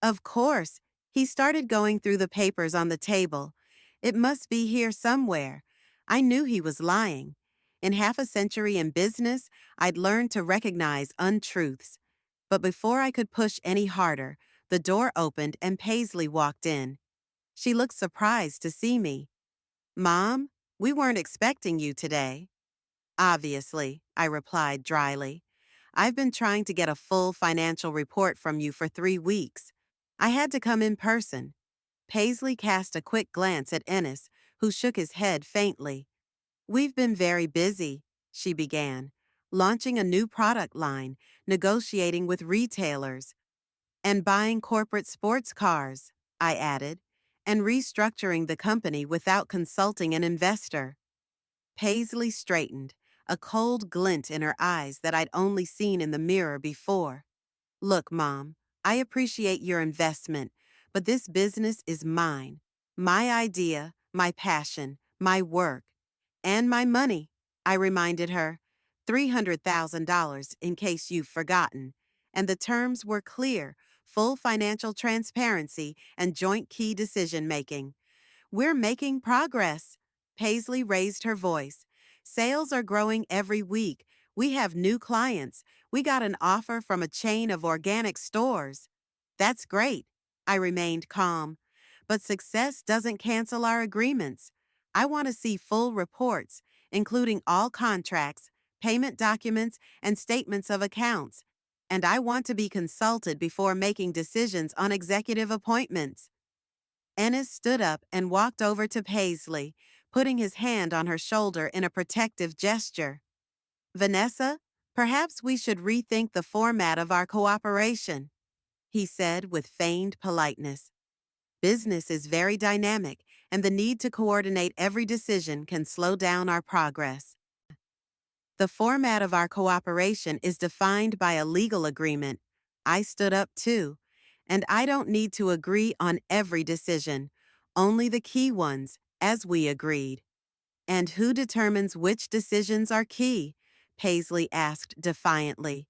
[SPEAKER 1] Of course. He started going through the papers on the table. It must be here somewhere. I knew he was lying. In half a century in business, I'd learned to recognize untruths. But before I could push any harder, the door opened and Paisley walked in. She looked surprised to see me. Mom, we weren't expecting you today. Obviously, I replied dryly. I've been trying to get a full financial report from you for 3 weeks. I had to come in person. Paisley cast a quick glance at Ennis, who shook his head faintly. We've been very busy, she began, launching a new product line, negotiating with retailers, and buying corporate sports cars, I added, and restructuring the company without consulting an investor. Paisley straightened, a cold glint in her eyes that I'd only seen in the mirror before. Look, Mom, I appreciate your investment, but this business is mine. My idea, my passion, my work, and my money, I reminded her. $300,000 in case you've forgotten. And the terms were clear, full financial transparency and joint key decision-making. We're making progress. Paisley raised her voice. Sales are growing every week. We have new clients. We got an offer from a chain of organic stores. That's great. I remained calm. But success doesn't cancel our agreements. I want to see full reports, including all contracts, payment documents, and statements of accounts. And I want to be consulted before making decisions on executive appointments. Ennis stood up and walked over to Paisley, putting his hand on her shoulder in a protective gesture. Vanessa, perhaps we should rethink the format of our cooperation, he said with feigned politeness. Business is very dynamic, and the need to coordinate every decision can slow down our progress. The format of our cooperation is defined by a legal agreement. I stood up too, and I don't need to agree on every decision, only the key ones, as we agreed. And who determines which decisions are key? Paisley asked defiantly.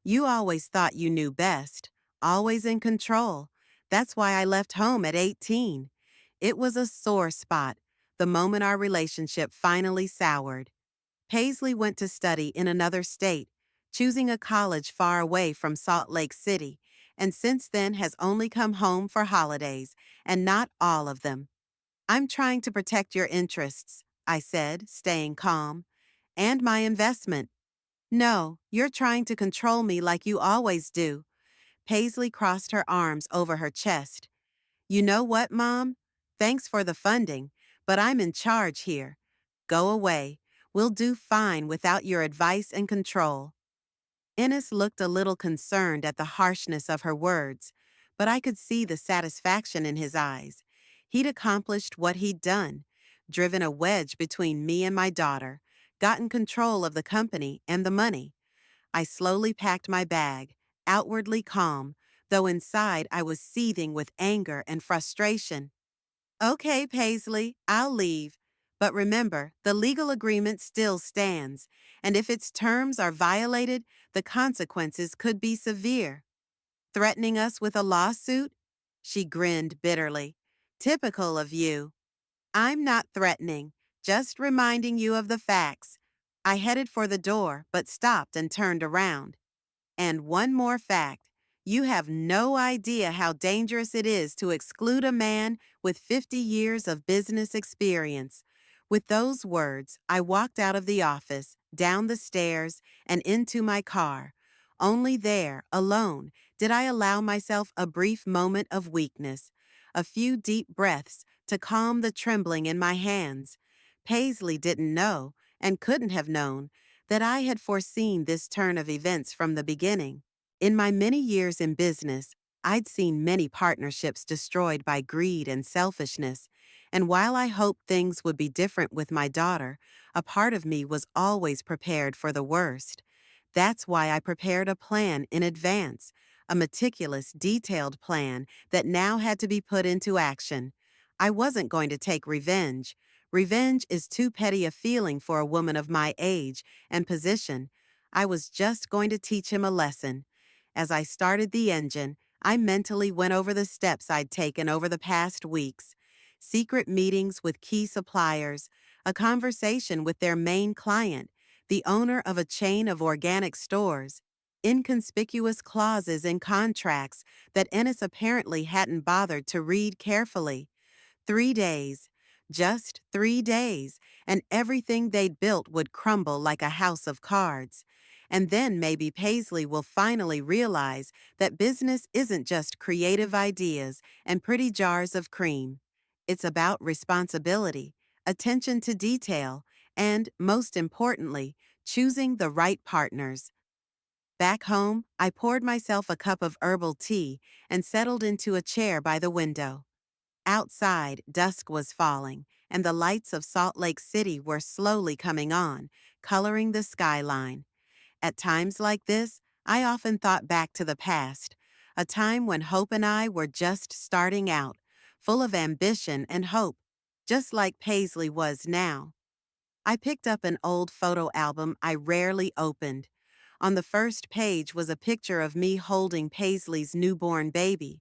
[SPEAKER 1] You always thought you knew best, always in control. That's why I left home at 18. It was a sore spot, the moment our relationship finally soured. Paisley went to study in another state, choosing a college far away from Salt Lake City, and since then has only come home for holidays, and not all of them. I'm trying to protect your interests, I said, staying calm, and my investment. No, you're trying to control me like you always do. Paisley crossed her arms over her chest. You know what, Mom? Thanks for the funding, but I'm in charge here. Go away. We'll do fine without your advice and control. Ennis looked a little concerned at the harshness of her words, but I could see the satisfaction in his eyes. He'd accomplished what he'd done, driven a wedge between me and my daughter, gotten control of the company and the money. I slowly packed my bag, outwardly calm, though inside I was seething with anger and frustration. Okay, Paisley, I'll leave. But remember, the legal agreement still stands, and if its terms are violated, the consequences could be severe. Threatening us with a lawsuit? She grinned bitterly. Typical of you. I'm not threatening, just reminding you of the facts. I headed for the door, but stopped and turned around. And one more fact, you have no idea how dangerous it is to exclude a man with 50 years of business experience. With those words, I walked out of the office, down the stairs, and into my car. Only there, alone, did I allow myself a brief moment of weakness, a few deep breaths to calm the trembling in my hands. Paisley didn't know, and couldn't have known, that I had foreseen this turn of events from the beginning. In my many years in business, I'd seen many partnerships destroyed by greed and selfishness, and while I hoped things would be different with my daughter, a part of me was always prepared for the worst. That's why I prepared a plan in advance, a meticulous, detailed plan that now had to be put into action. I wasn't going to take revenge. Revenge is too petty a feeling for a woman of my age and position. I was just going to teach him a lesson. As I started the engine, I mentally went over the steps I'd taken over the past weeks. Secret meetings with key suppliers, a conversation with their main client, the owner of a chain of organic stores, inconspicuous clauses in contracts that Ennis apparently hadn't bothered to read carefully. 3 days, just 3 days, and everything they'd built would crumble like a house of cards. And then maybe Paisley will finally realize that business isn't just creative ideas and pretty jars of cream. It's about responsibility, attention to detail, and, most importantly, choosing the right partners. Back home, I poured myself a cup of herbal tea and settled into a chair by the window. Outside, dusk was falling, and the lights of Salt Lake City were slowly coming on, coloring the skyline. At times like this, I often thought back to the past, a time when Hope and I were just starting out, full of ambition and hope, just like Paisley was now. I picked up an old photo album I rarely opened. On the first page was a picture of me holding Paisley's newborn baby.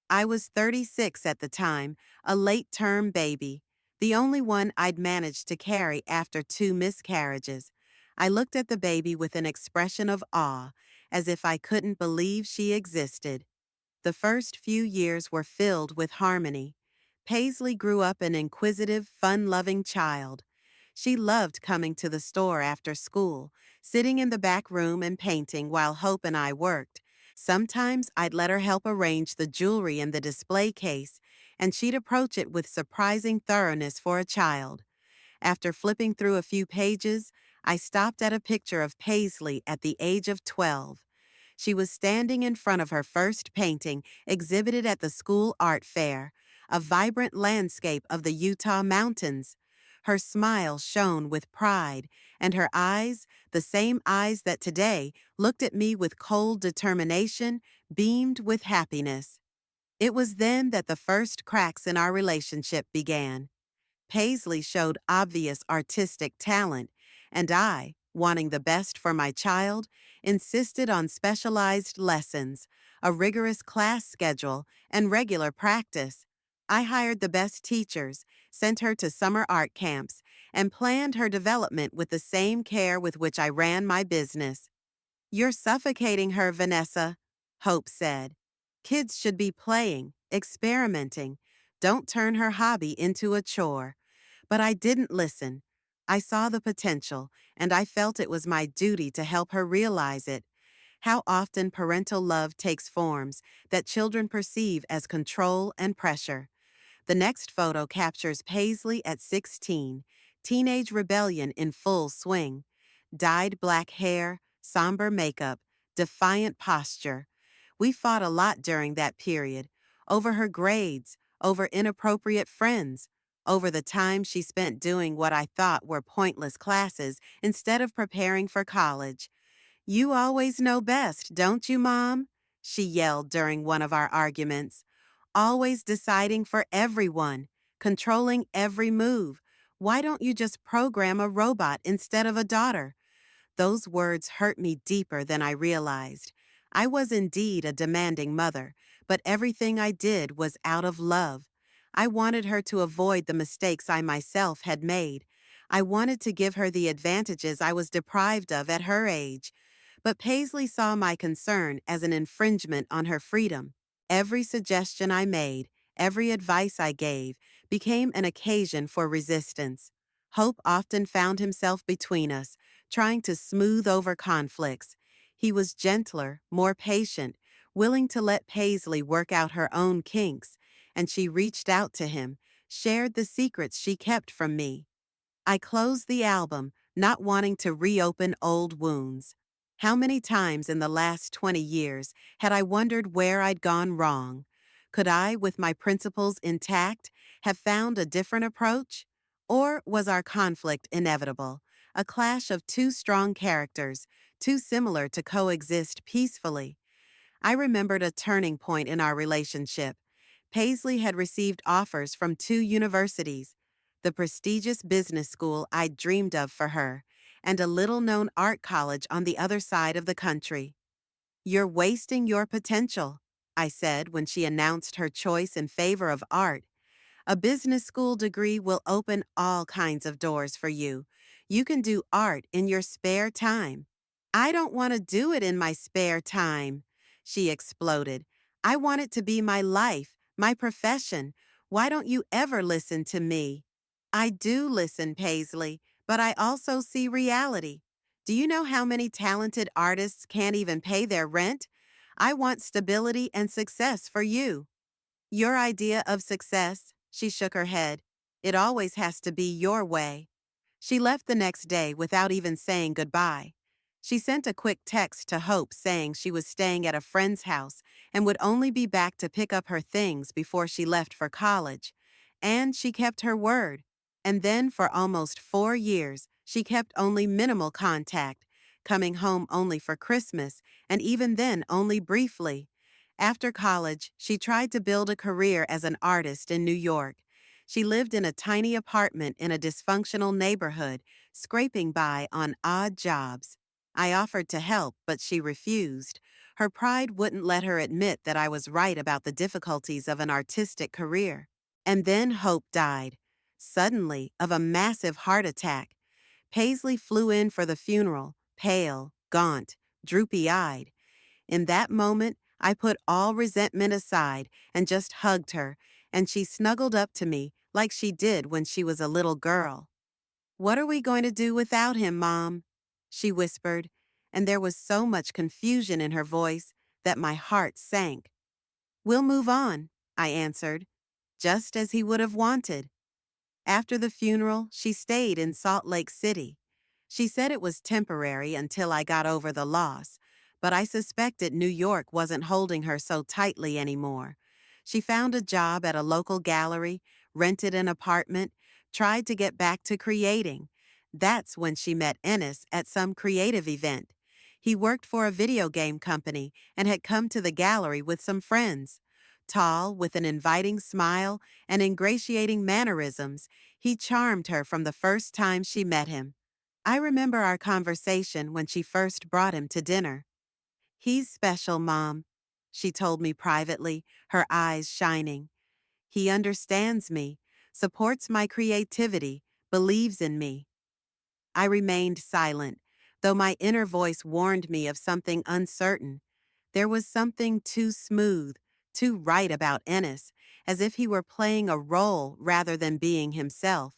[SPEAKER 1] I was 36 at the time, a late-term baby, the only one I'd managed to carry after 2 miscarriages. I looked at the baby with an expression of awe, as if I couldn't believe she existed. The first few years were filled with harmony. Paisley grew up an inquisitive, fun-loving child. She loved coming to the store after school, sitting in the back room and painting while Hope and I worked. Sometimes I'd let her help arrange the jewelry in the display case, and she'd approach it with surprising thoroughness for a child. After flipping through a few pages, I stopped at a picture of Paisley at the age of 12. She was standing in front of her first painting exhibited at the school art fair, a vibrant landscape of the Utah mountains. Her smile shone with pride, and her eyes, the same eyes that today looked at me with cold determination, beamed with happiness. It was then that the first cracks in our relationship began. Paisley showed obvious artistic talent, and I, wanting the best for my child, insisted on specialized lessons, a rigorous class schedule, and regular practice. I hired the best teachers, sent her to summer art camps, and planned her development with the same care with which I ran my business. "You're suffocating her, Vanessa," Hope said. "Kids should be playing, experimenting. Don't turn her hobby into a chore." But I didn't listen. I saw the potential, and I felt it was my duty to help her realize it. How often parental love takes forms that children perceive as control and pressure. The next photo captures Paisley at 16, teenage rebellion in full swing. Dyed black hair, somber makeup, defiant posture. We fought a lot during that period, over her grades, over inappropriate friends, over the time she spent doing what I thought were pointless classes instead of preparing for college. "You always know best, don't you, Mom?" she yelled during one of our arguments. "Always deciding for everyone, controlling every move. Why don't you just program a robot instead of a daughter?" Those words hurt me deeper than I realized. I was indeed a demanding mother, but everything I did was out of love. I wanted her to avoid the mistakes I myself had made. I wanted to give her the advantages I was deprived of at her age. But Paisley saw my concern as an infringement on her freedom. Every suggestion I made, every advice I gave, became an occasion for resistance. Hope often found himself between us, trying to smooth over conflicts. He was gentler, more patient, willing to let Paisley work out her own kinks, and she reached out to him, shared the secrets she kept from me. I closed the album, not wanting to reopen old wounds. How many times in the last 20 years had I wondered where I'd gone wrong? Could I, with my principles intact, have found a different approach? Or was our conflict inevitable, a clash of two strong characters, too similar to coexist peacefully? I remembered a turning point in our relationship. Paisley had received offers from two universities, the prestigious business school I'd dreamed of for her, and a little-known art college on the other side of the country. "You're wasting your potential," I said when she announced her choice in favor of art. "A business school degree will open all kinds of doors for you. You can do art in your spare time." "I don't want to do it in my spare time," she exploded. "I want it to be my life, my profession. Why don't you ever listen to me?" "I do listen, Paisley, but I also see reality. Do you know how many talented artists can't even pay their rent? I want stability and success for you." "Your idea of success," she shook her head. "It always has to be your way." She left the next day without even saying goodbye. She sent a quick text to Hope saying she was staying at a friend's house and would only be back to pick up her things before she left for college. And she kept her word. And then for almost 4 years, she kept only minimal contact, coming home only for Christmas, and even then only briefly. After college, she tried to build a career as an artist in New York. She lived in a tiny apartment in a dysfunctional neighborhood, scraping by on odd jobs. I offered to help, but she refused. Her pride wouldn't let her admit that I was right about the difficulties of an artistic career. And then Hope died. Suddenly, of a massive heart attack. Paisley flew in for the funeral, pale, gaunt, droopy-eyed. In that moment, I put all resentment aside and just hugged her, and she snuggled up to me like she did when she was a little girl. "What are we going to do without him, Mom?" she whispered, and there was so much confusion in her voice that my heart sank. "We'll move on," I answered, just as he would have wanted. After the funeral, she stayed in Salt Lake City. She said it was temporary until I got over the loss, but I suspected New York wasn't holding her so tightly anymore. She found a job at a local gallery, rented an apartment, tried to get back to creating. That's when she met Ennis at some creative event. He worked for a video game company and had come to the gallery with some friends. Tall, with an inviting smile and ingratiating mannerisms, he charmed her from the first time she met him. I remember our conversation when she first brought him to dinner. "He's special, Mom," she told me privately, her eyes shining. "He understands me, supports my creativity, believes in me." I remained silent, though my inner voice warned me of something uncertain. There was something too smooth, too right about Ennis, as if he were playing a role rather than being himself.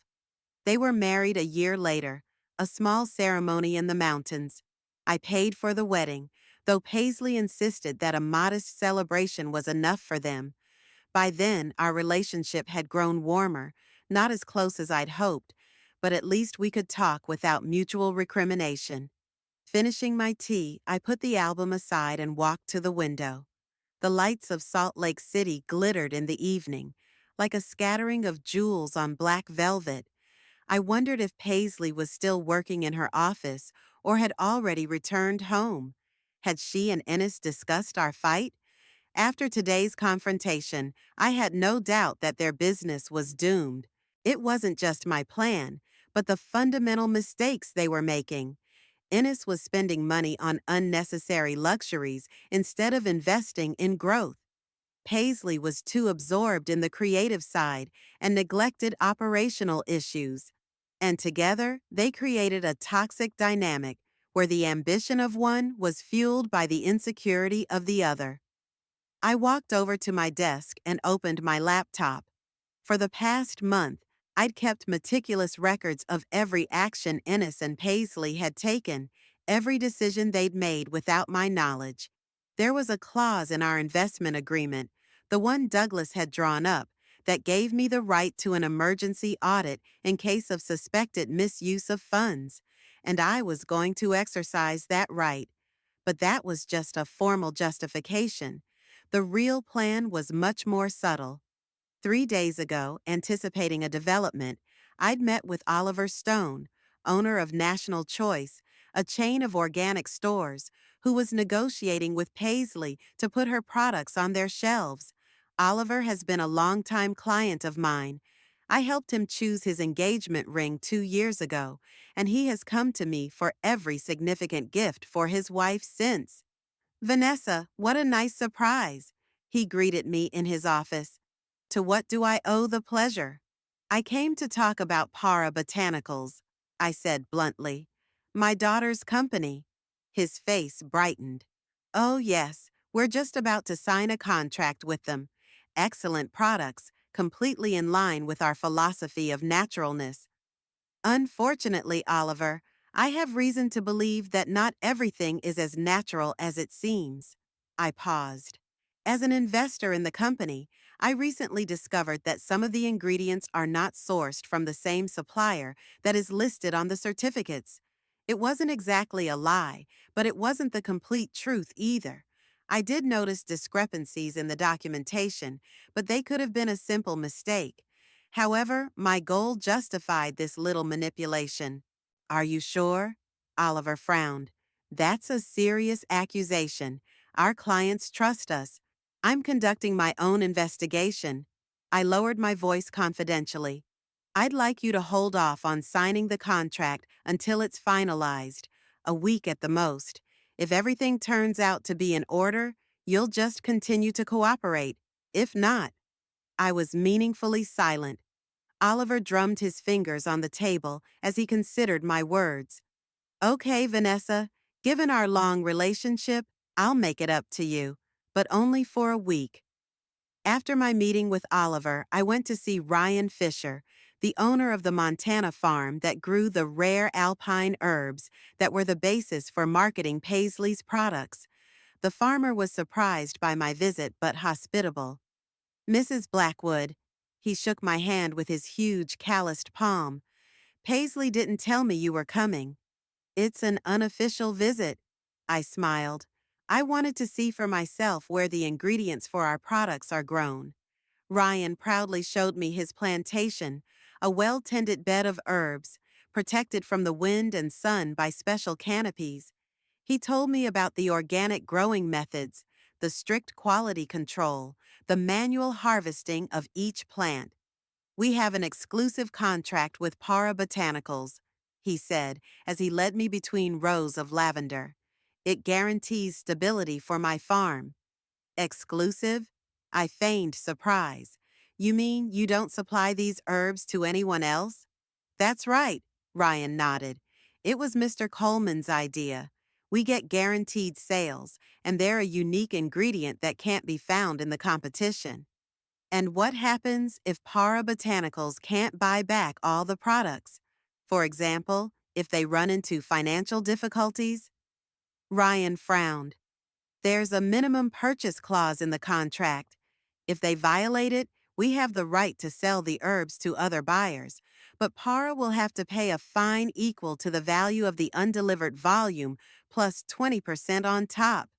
[SPEAKER 1] They were married a year later, a small ceremony in the mountains. I paid for the wedding, though Paisley insisted that a modest celebration was enough for them. By then, our relationship had grown warmer, not as close as I'd hoped, but at least we could talk without mutual recrimination. Finishing my tea, I put the album aside and walked to the window. The lights of Salt Lake City glittered in the evening, like a scattering of jewels on black velvet. I wondered if Paisley was still working in her office or had already returned home. Had she and Ennis discussed our fight? After today's confrontation, I had no doubt that their business was doomed. It wasn't just my plan, but the fundamental mistakes they were making. Ennis was spending money on unnecessary luxuries instead of investing in growth. Paisley was too absorbed in the creative side and neglected operational issues. And together, they created a toxic dynamic where the ambition of one was fueled by the insecurity of the other. I walked over to my desk and opened my laptop. For the past month, I'd kept meticulous records of every action Ennis and Paisley had taken, every decision they'd made without my knowledge. There was a clause in our investment agreement, the one Douglas had drawn up, that gave me the right to an emergency audit in case of suspected misuse of funds, and I was going to exercise that right. But that was just a formal justification. The real plan was much more subtle. 3 days ago, anticipating a development, I'd met with Oliver Stone, owner of National Choice, a chain of organic stores, who was negotiating with Paisley to put her products on their shelves. Oliver has been a longtime client of mine. I helped him choose his engagement ring 2 years ago, and he has come to me for every significant gift for his wife since. Vanessa, what a nice surprise, he greeted me in his office. To what do I owe the pleasure? I came to talk about Para Botanicals, I said bluntly. My daughter's company. His face brightened. Oh, yes, we're just about to sign a contract with them. Excellent products, completely in line with our philosophy of naturalness. Unfortunately, Oliver, I have reason to believe that not everything is as natural as it seems. I paused. As an investor in the company, I recently discovered that some of the ingredients are not sourced from the same supplier that is listed on the certificates. It wasn't exactly a lie, but it wasn't the complete truth either. I did notice discrepancies in the documentation, but they could have been a simple mistake. However, my goal justified this little manipulation. Are you sure? Oliver frowned. That's a serious accusation. Our clients trust us. I'm conducting my own investigation. I lowered my voice confidentially. I'd like you to hold off on signing the contract until it's finalized, a week at the most. If everything turns out to be in order, you'll just continue to cooperate. If not, I was meaningfully silent. Oliver drummed his fingers on the table as he considered my words. Okay, Vanessa, given our long relationship, I'll make it up to you, but only for a week. After my meeting with Oliver, I went to see Ryan Fisher, the owner of the Montana farm that grew the rare alpine herbs that were the basis for marketing Paisley's products. The farmer was surprised by my visit but hospitable. Mrs. Blackwood, he shook my hand with his huge calloused palm. Paisley didn't tell me you were coming. It's an unofficial visit. I smiled. I wanted to see for myself where the ingredients for our products are grown. Ryan proudly showed me his plantation, a well-tended bed of herbs, protected from the wind and sun by special canopies. He told me about the organic growing methods, the strict quality control, the manual harvesting of each plant. We have an exclusive contract with Para Botanicals, he said as he led me between rows of lavender. It guarantees stability for my farm. Exclusive? I feigned surprise. You mean you don't supply these herbs to anyone else? That's right, Ryan nodded. It was Mr. Coleman's idea. We get guaranteed sales, and they're a unique ingredient that can't be found in the competition. And what happens if Para Botanicals can't buy back all the products? For example, if they run into financial difficulties? Ryan frowned. There's a minimum purchase clause in the contract. If they violate it, we have the right to sell the herbs to other buyers, but Para will have to pay a fine equal to the value of the undelivered volume plus 20% on top.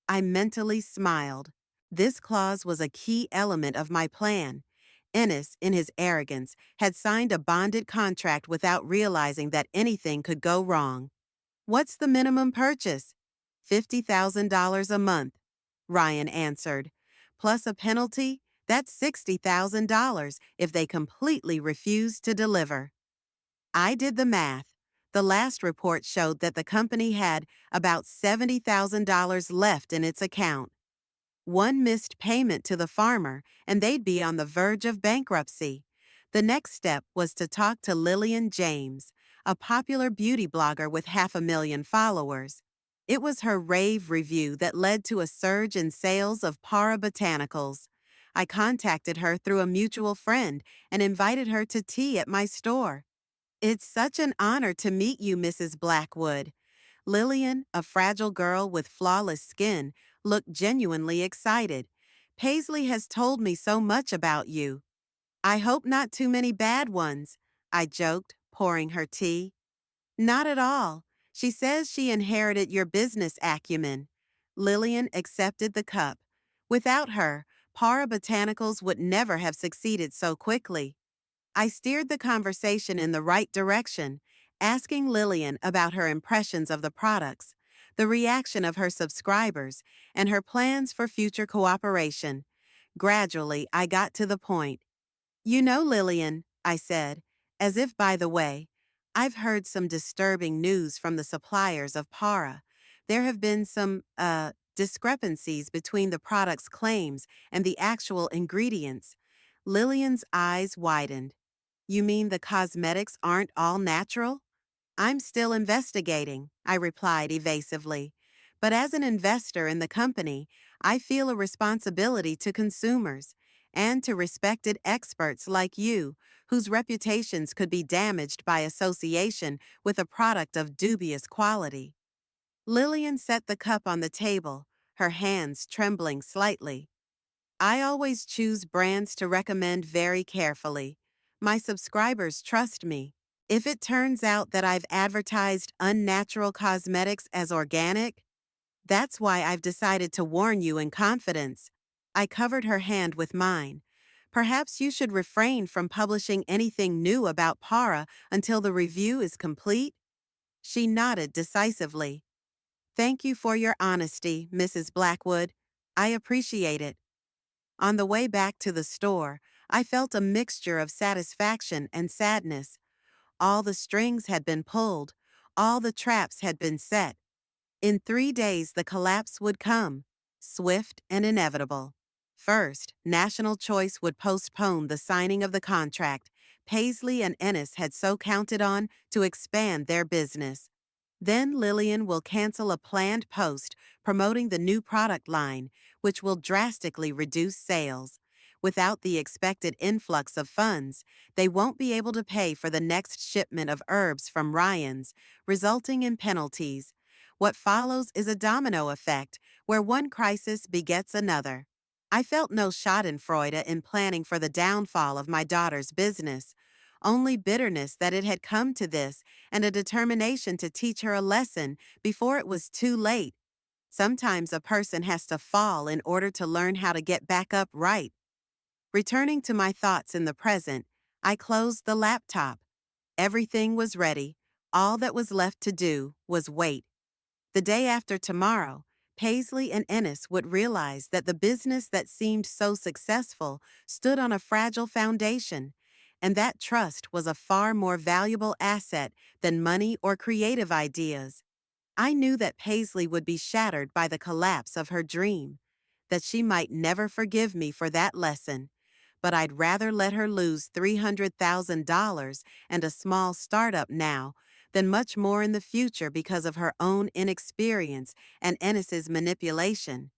[SPEAKER 1] I mentally smiled. This clause was a key element of my plan. Ennis, in his arrogance, had signed a bonded contract without realizing that anything could go wrong. What's the minimum purchase? $50,000 a month, Ryan answered. Plus a penalty, that's $60,000 if they completely refuse to deliver. I did the math. The last report showed that the company had about $70,000 left in its account. One missed payment to the farmer, and they'd be on the verge of bankruptcy. The next step was to talk to Lillian James, a popular beauty blogger with 500,000 followers. It was her rave review that led to a surge in sales of Para Botanicals. I contacted her through a mutual friend and invited her to tea at my store. It's such an honor to meet you, Mrs. Blackwood. Lillian, a fragile girl with flawless skin, looked genuinely excited. Paisley has told me so much about you. I hope not too many bad ones, I joked, pouring her tea. Not at all. She says she inherited your business acumen. Lillian accepted the cup. Without her, Para Botanicals would never have succeeded so quickly. I steered the conversation in the right direction, asking Lillian about her impressions of the products, the reaction of her subscribers, and her plans for future cooperation. Gradually, I got to the point. You know, Lillian, I said, as if by the way, I've heard some disturbing news from the suppliers of Para. There have been some, discrepancies between the product's claims and the actual ingredients. Lillian's eyes widened. You mean the cosmetics aren't all natural? I'm still investigating, I replied evasively. But as an investor in the company, I feel a responsibility to consumers and to respected experts like you, whose reputations could be damaged by association with a product of dubious quality. Lillian set the cup on the table, her hands trembling slightly. I always choose brands to recommend very carefully. My subscribers trust me. If it turns out that I've advertised unnatural cosmetics as organic, that's why I've decided to warn you in confidence. I covered her hand with mine. Perhaps you should refrain from publishing anything new about Para until the review is complete? She nodded decisively. Thank you for your honesty, Mrs. Blackwood. I appreciate it. On the way back to the store, I felt a mixture of satisfaction and sadness. All the strings had been pulled. All the traps had been set. In 3 days, the collapse would come, swift and inevitable. First, National Choice would postpone the signing of the contract Paisley and Ennis had so counted on to expand their business. Then Lillian will cancel a planned post promoting the new product line, which will drastically reduce sales. Without the expected influx of funds, they won't be able to pay for the next shipment of herbs from Ryan's, resulting in penalties. What follows is a domino effect, where one crisis begets another. I felt no schadenfreude in planning for the downfall of my daughter's business, only bitterness that it had come to this and a determination to teach her a lesson before it was too late. Sometimes a person has to fall in order to learn how to get back up right. Returning to my thoughts in the present, I closed the laptop. Everything was ready. All that was left to do was wait. The day after tomorrow, Paisley and Ennis would realize that the business that seemed so successful stood on a fragile foundation, and that trust was a far more valuable asset than money or creative ideas. I knew that Paisley would be shattered by the collapse of her dream, that she might never forgive me for that lesson, but I'd rather let her lose $300,000 and a small startup now than much more in the future because of her own inexperience and Ennis's manipulation.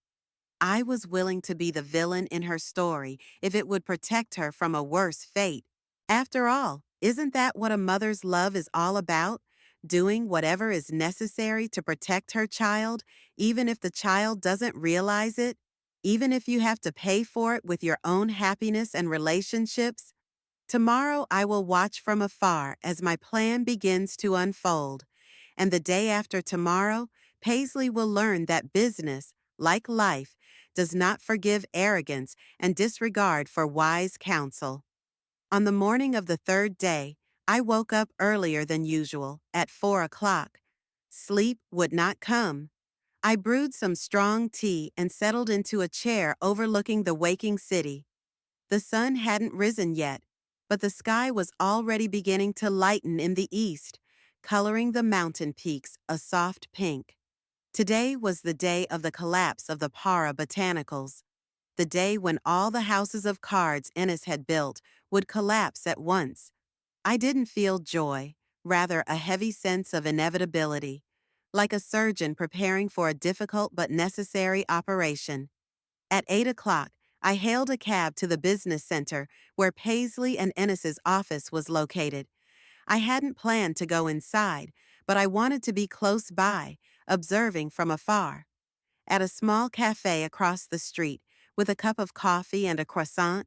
[SPEAKER 1] I was willing to be the villain in her story if it would protect her from a worse fate. After all, isn't that what a mother's love is all about? Doing whatever is necessary to protect her child, even if the child doesn't realize it? Even if you have to pay for it with your own happiness and relationships? Tomorrow I will watch from afar as my plan begins to unfold, and the day after tomorrow, Paisley will learn that business, like life, does not forgive arrogance and disregard for wise counsel. On the morning of the third day, I woke up earlier than usual, at 4 o'clock. Sleep would not come. I brewed some strong tea and settled into a chair overlooking the waking city. The sun hadn't risen yet, but the sky was already beginning to lighten in the east, coloring the mountain peaks a soft pink. Today was the day of the collapse of the Para Botanicals, the day when all the houses of cards Ennis had built would collapse at once. I didn't feel joy, rather a heavy sense of inevitability, like a surgeon preparing for a difficult but necessary operation. At 8 o'clock, I hailed a cab to the business center where Paisley and Ennis's office was located. I hadn't planned to go inside, but I wanted to be close by, observing from afar. At a small cafe across the street, with a cup of coffee and a croissant,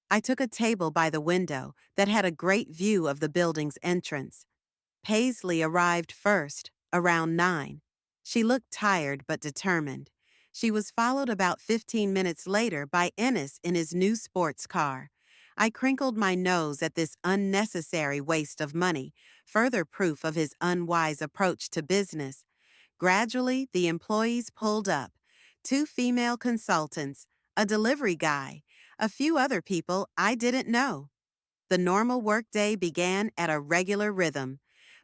[SPEAKER 1] I took a table by the window that had a great view of the building's entrance. Paisley arrived first, around 9. She looked tired but determined. She was followed about 15 minutes later by Ennis in his new sports car. I crinkled my nose at this unnecessary waste of money, further proof of his unwise approach to business. Gradually, the employees pulled up. 2 female consultants, a delivery guy, a few other people I didn't know. The normal workday began at a regular rhythm,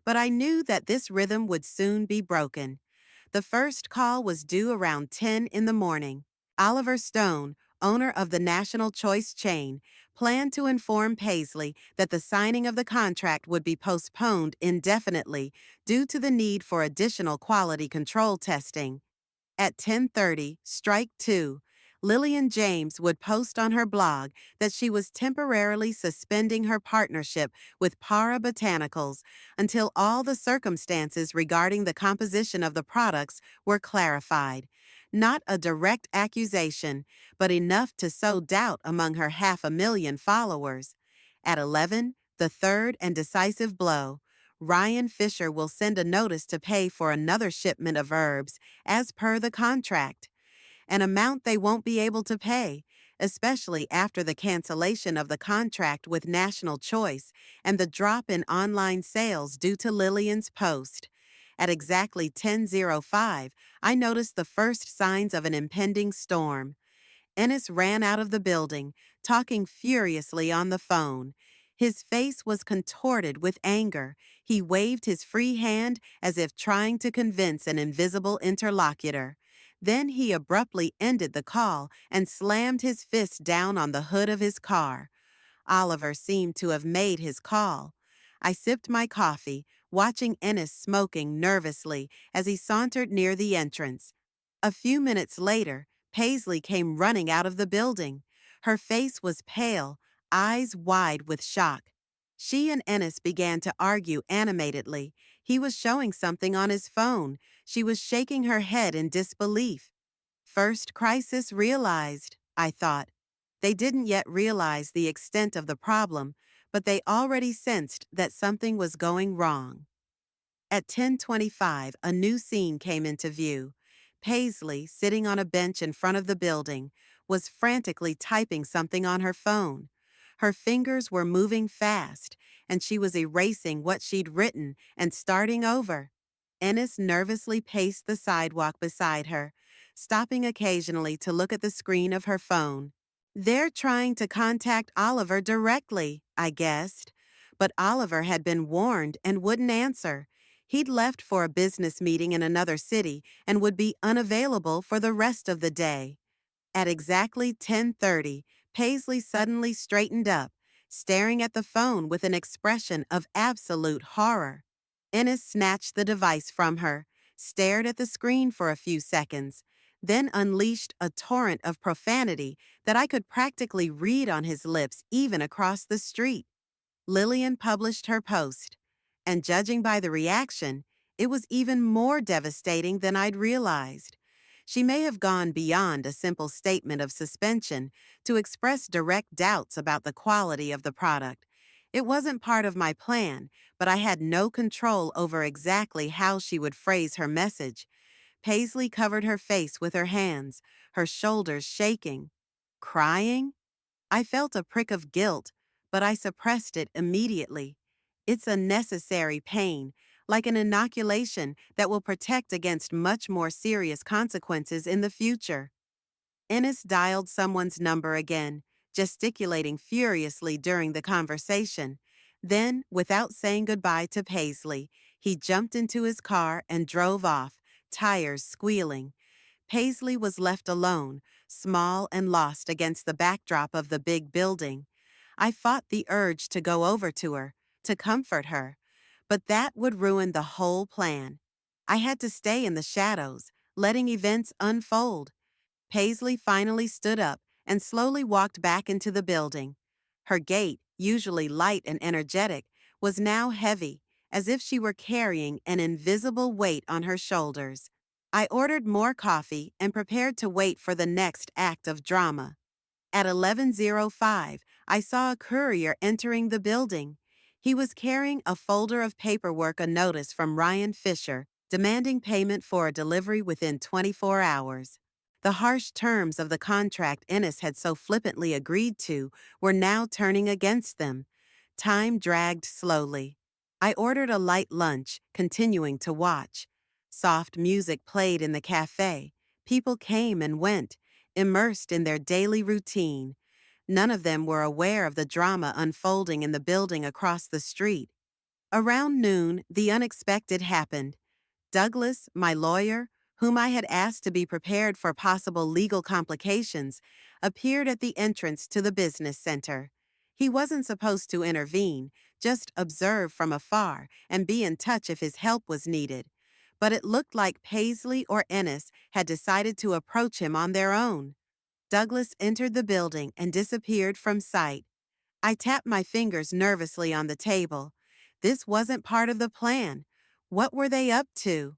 [SPEAKER 1] but I knew that this rhythm would soon be broken. The first call was due around 10 in the morning. Oliver Stone, owner of the National Choice chain, planned to inform Paisley that the signing of the contract would be postponed indefinitely due to the need for additional quality control testing. At 10:30, strike 2, Lillian James would post on her blog that she was temporarily suspending her partnership with Para Botanicals until all the circumstances regarding the composition of the products were clarified. Not a direct accusation, but enough to sow doubt among her 500,000 followers. At 11, the third and decisive blow. Ryan Fisher will send a notice to pay for another shipment of herbs, as per the contract, an amount they won't be able to pay, especially after the cancellation of the contract with National Choice and the drop in online sales due to Lillian's post. At exactly 10:05, I noticed the first signs of an impending storm. Ennis ran out of the building, talking furiously on the phone. His face was contorted with anger. He waved his free hand as if trying to convince an invisible interlocutor. Then he abruptly ended the call and slammed his fist down on the hood of his car. Oliver seemed to have made his call. I sipped my coffee, watching Ennis smoking nervously as he sauntered near the entrance. A few minutes later, Paisley came running out of the building. Her face was pale, eyes wide with shock. She and Ennis began to argue animatedly. He was showing something on his phone. She was shaking her head in disbelief. First crisis realized, I thought. They didn't yet realize the extent of the problem, but they already sensed that something was going wrong. At 10:25, a new scene came into view. Paisley, sitting on a bench in front of the building, was frantically typing something on her phone. Her fingers were moving fast, and she was erasing what she'd written and starting over. Ennis nervously paced the sidewalk beside her, stopping occasionally to look at the screen of her phone. They're trying to contact Oliver directly, I guessed. But Oliver had been warned and wouldn't answer. He'd left for a business meeting in another city and would be unavailable for the rest of the day. At exactly 10:30, Paisley suddenly straightened up, staring at the phone with an expression of absolute horror. Ennis snatched the device from her, stared at the screen for a few seconds, then unleashed a torrent of profanity that I could practically read on his lips even across the street. Lillian published her post, and judging by the reaction, it was even more devastating than I'd realized. She may have gone beyond a simple statement of suspension to express direct doubts about the quality of the product. It wasn't part of my plan, but I had no control over exactly how she would phrase her message. Paisley covered her face with her hands, her shoulders shaking. Crying? I felt a prick of guilt, but I suppressed it immediately. It's a necessary pain, like an inoculation that will protect against much more serious consequences in the future. Ennis dialed someone's number again, gesticulating furiously during the conversation. Then, without saying goodbye to Paisley, he jumped into his car and drove off, tires squealing. Paisley was left alone, small and lost against the backdrop of the big building. I fought the urge to go over to her, to comfort her, but that would ruin the whole plan. I had to stay in the shadows, letting events unfold. Paisley finally stood up and slowly walked back into the building. Her gait, usually light and energetic, was now heavy, as if she were carrying an invisible weight on her shoulders. I ordered more coffee and prepared to wait for the next act of drama. At 11:05, I saw a courier entering the building. He was carrying a folder of paperwork, a notice from Ryan Fisher, demanding payment for a delivery within 24 hours. The harsh terms of the contract Ennis had so flippantly agreed to were now turning against them. Time dragged slowly. I ordered a light lunch, continuing to watch. Soft music played in the cafe. People came and went, immersed in their daily routine. None of them were aware of the drama unfolding in the building across the street. Around noon, the unexpected happened. Douglas, my lawyer, whom I had asked to be prepared for possible legal complications, appeared at the entrance to the business center. He wasn't supposed to intervene, just observe from afar and be in touch if his help was needed. But it looked like Paisley or Ennis had decided to approach him on their own. Douglas entered the building and disappeared from sight. I tapped my fingers nervously on the table. This wasn't part of the plan. What were they up to?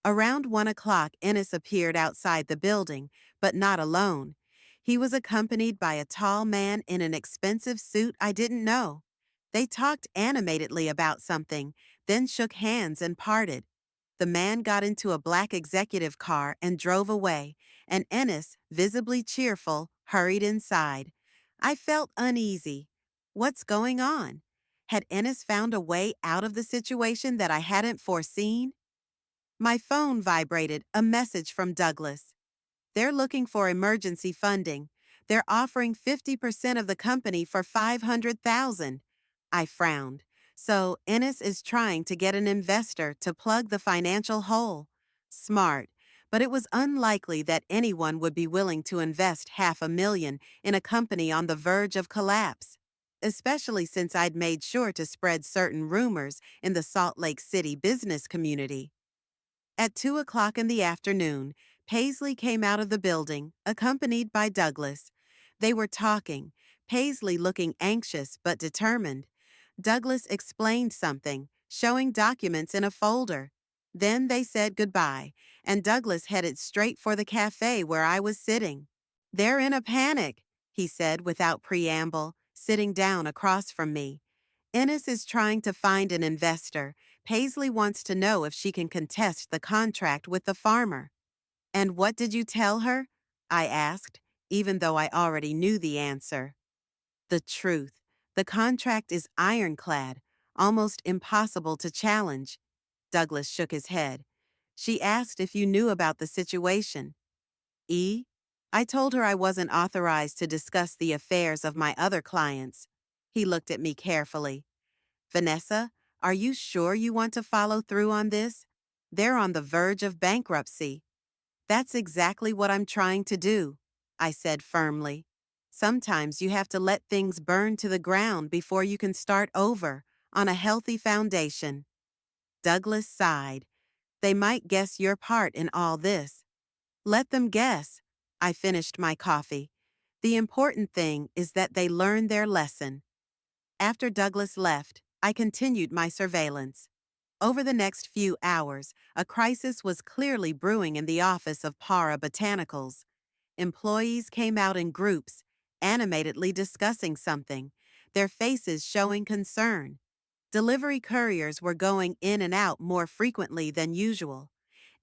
[SPEAKER 1] Around 1 o'clock, Ennis appeared outside the building, but not alone. He was accompanied by a tall man in an expensive suit I didn't know. They talked animatedly about something, then shook hands and parted. The man got into a black executive car and drove away, and Ennis, visibly cheerful, hurried inside. I felt uneasy. What's going on? Had Ennis found a way out of the situation that I hadn't foreseen? My phone vibrated, a message from Douglas. They're looking for emergency funding. They're offering 50% of the company for $500,000. I frowned. So Ennis is trying to get an investor to plug the financial hole. Smart, but it was unlikely that anyone would be willing to invest $500,000 in a company on the verge of collapse, especially since I'd made sure to spread certain rumors in the Salt Lake City business community. At 2 o'clock in the afternoon, Paisley came out of the building, accompanied by Douglas. They were talking, Paisley looking anxious but determined. Douglas explained something, showing documents in a folder. Then they said goodbye, and Douglas headed straight for the cafe where I was sitting. "They're in a panic," he said without preamble, sitting down across from me. "Ennis is trying to find an investor. Paisley wants to know if she can contest the contract with the farmer." "And what did you tell her?" I asked, even though I already knew the answer. "The truth. The contract is ironclad, almost impossible to challenge." Douglas shook his head. "She asked if you knew about the situation." "E?" I told her I wasn't authorized to discuss the affairs of my other clients. He looked at me carefully. "Vanessa, are you sure you want to follow through on this? They're on the verge of bankruptcy." "That's exactly what I'm trying to do," I said firmly. "Sometimes you have to let things burn to the ground before you can start over, on a healthy foundation." Douglas sighed. "They might guess your part in all this." "Let them guess." I finished my coffee. "The important thing is that they learn their lesson." After Douglas left, I continued my surveillance. Over the next few hours, a crisis was clearly brewing in the office of Para Botanicals. Employees came out in groups, animatedly discussing something, their faces showing concern. Delivery couriers were going in and out more frequently than usual.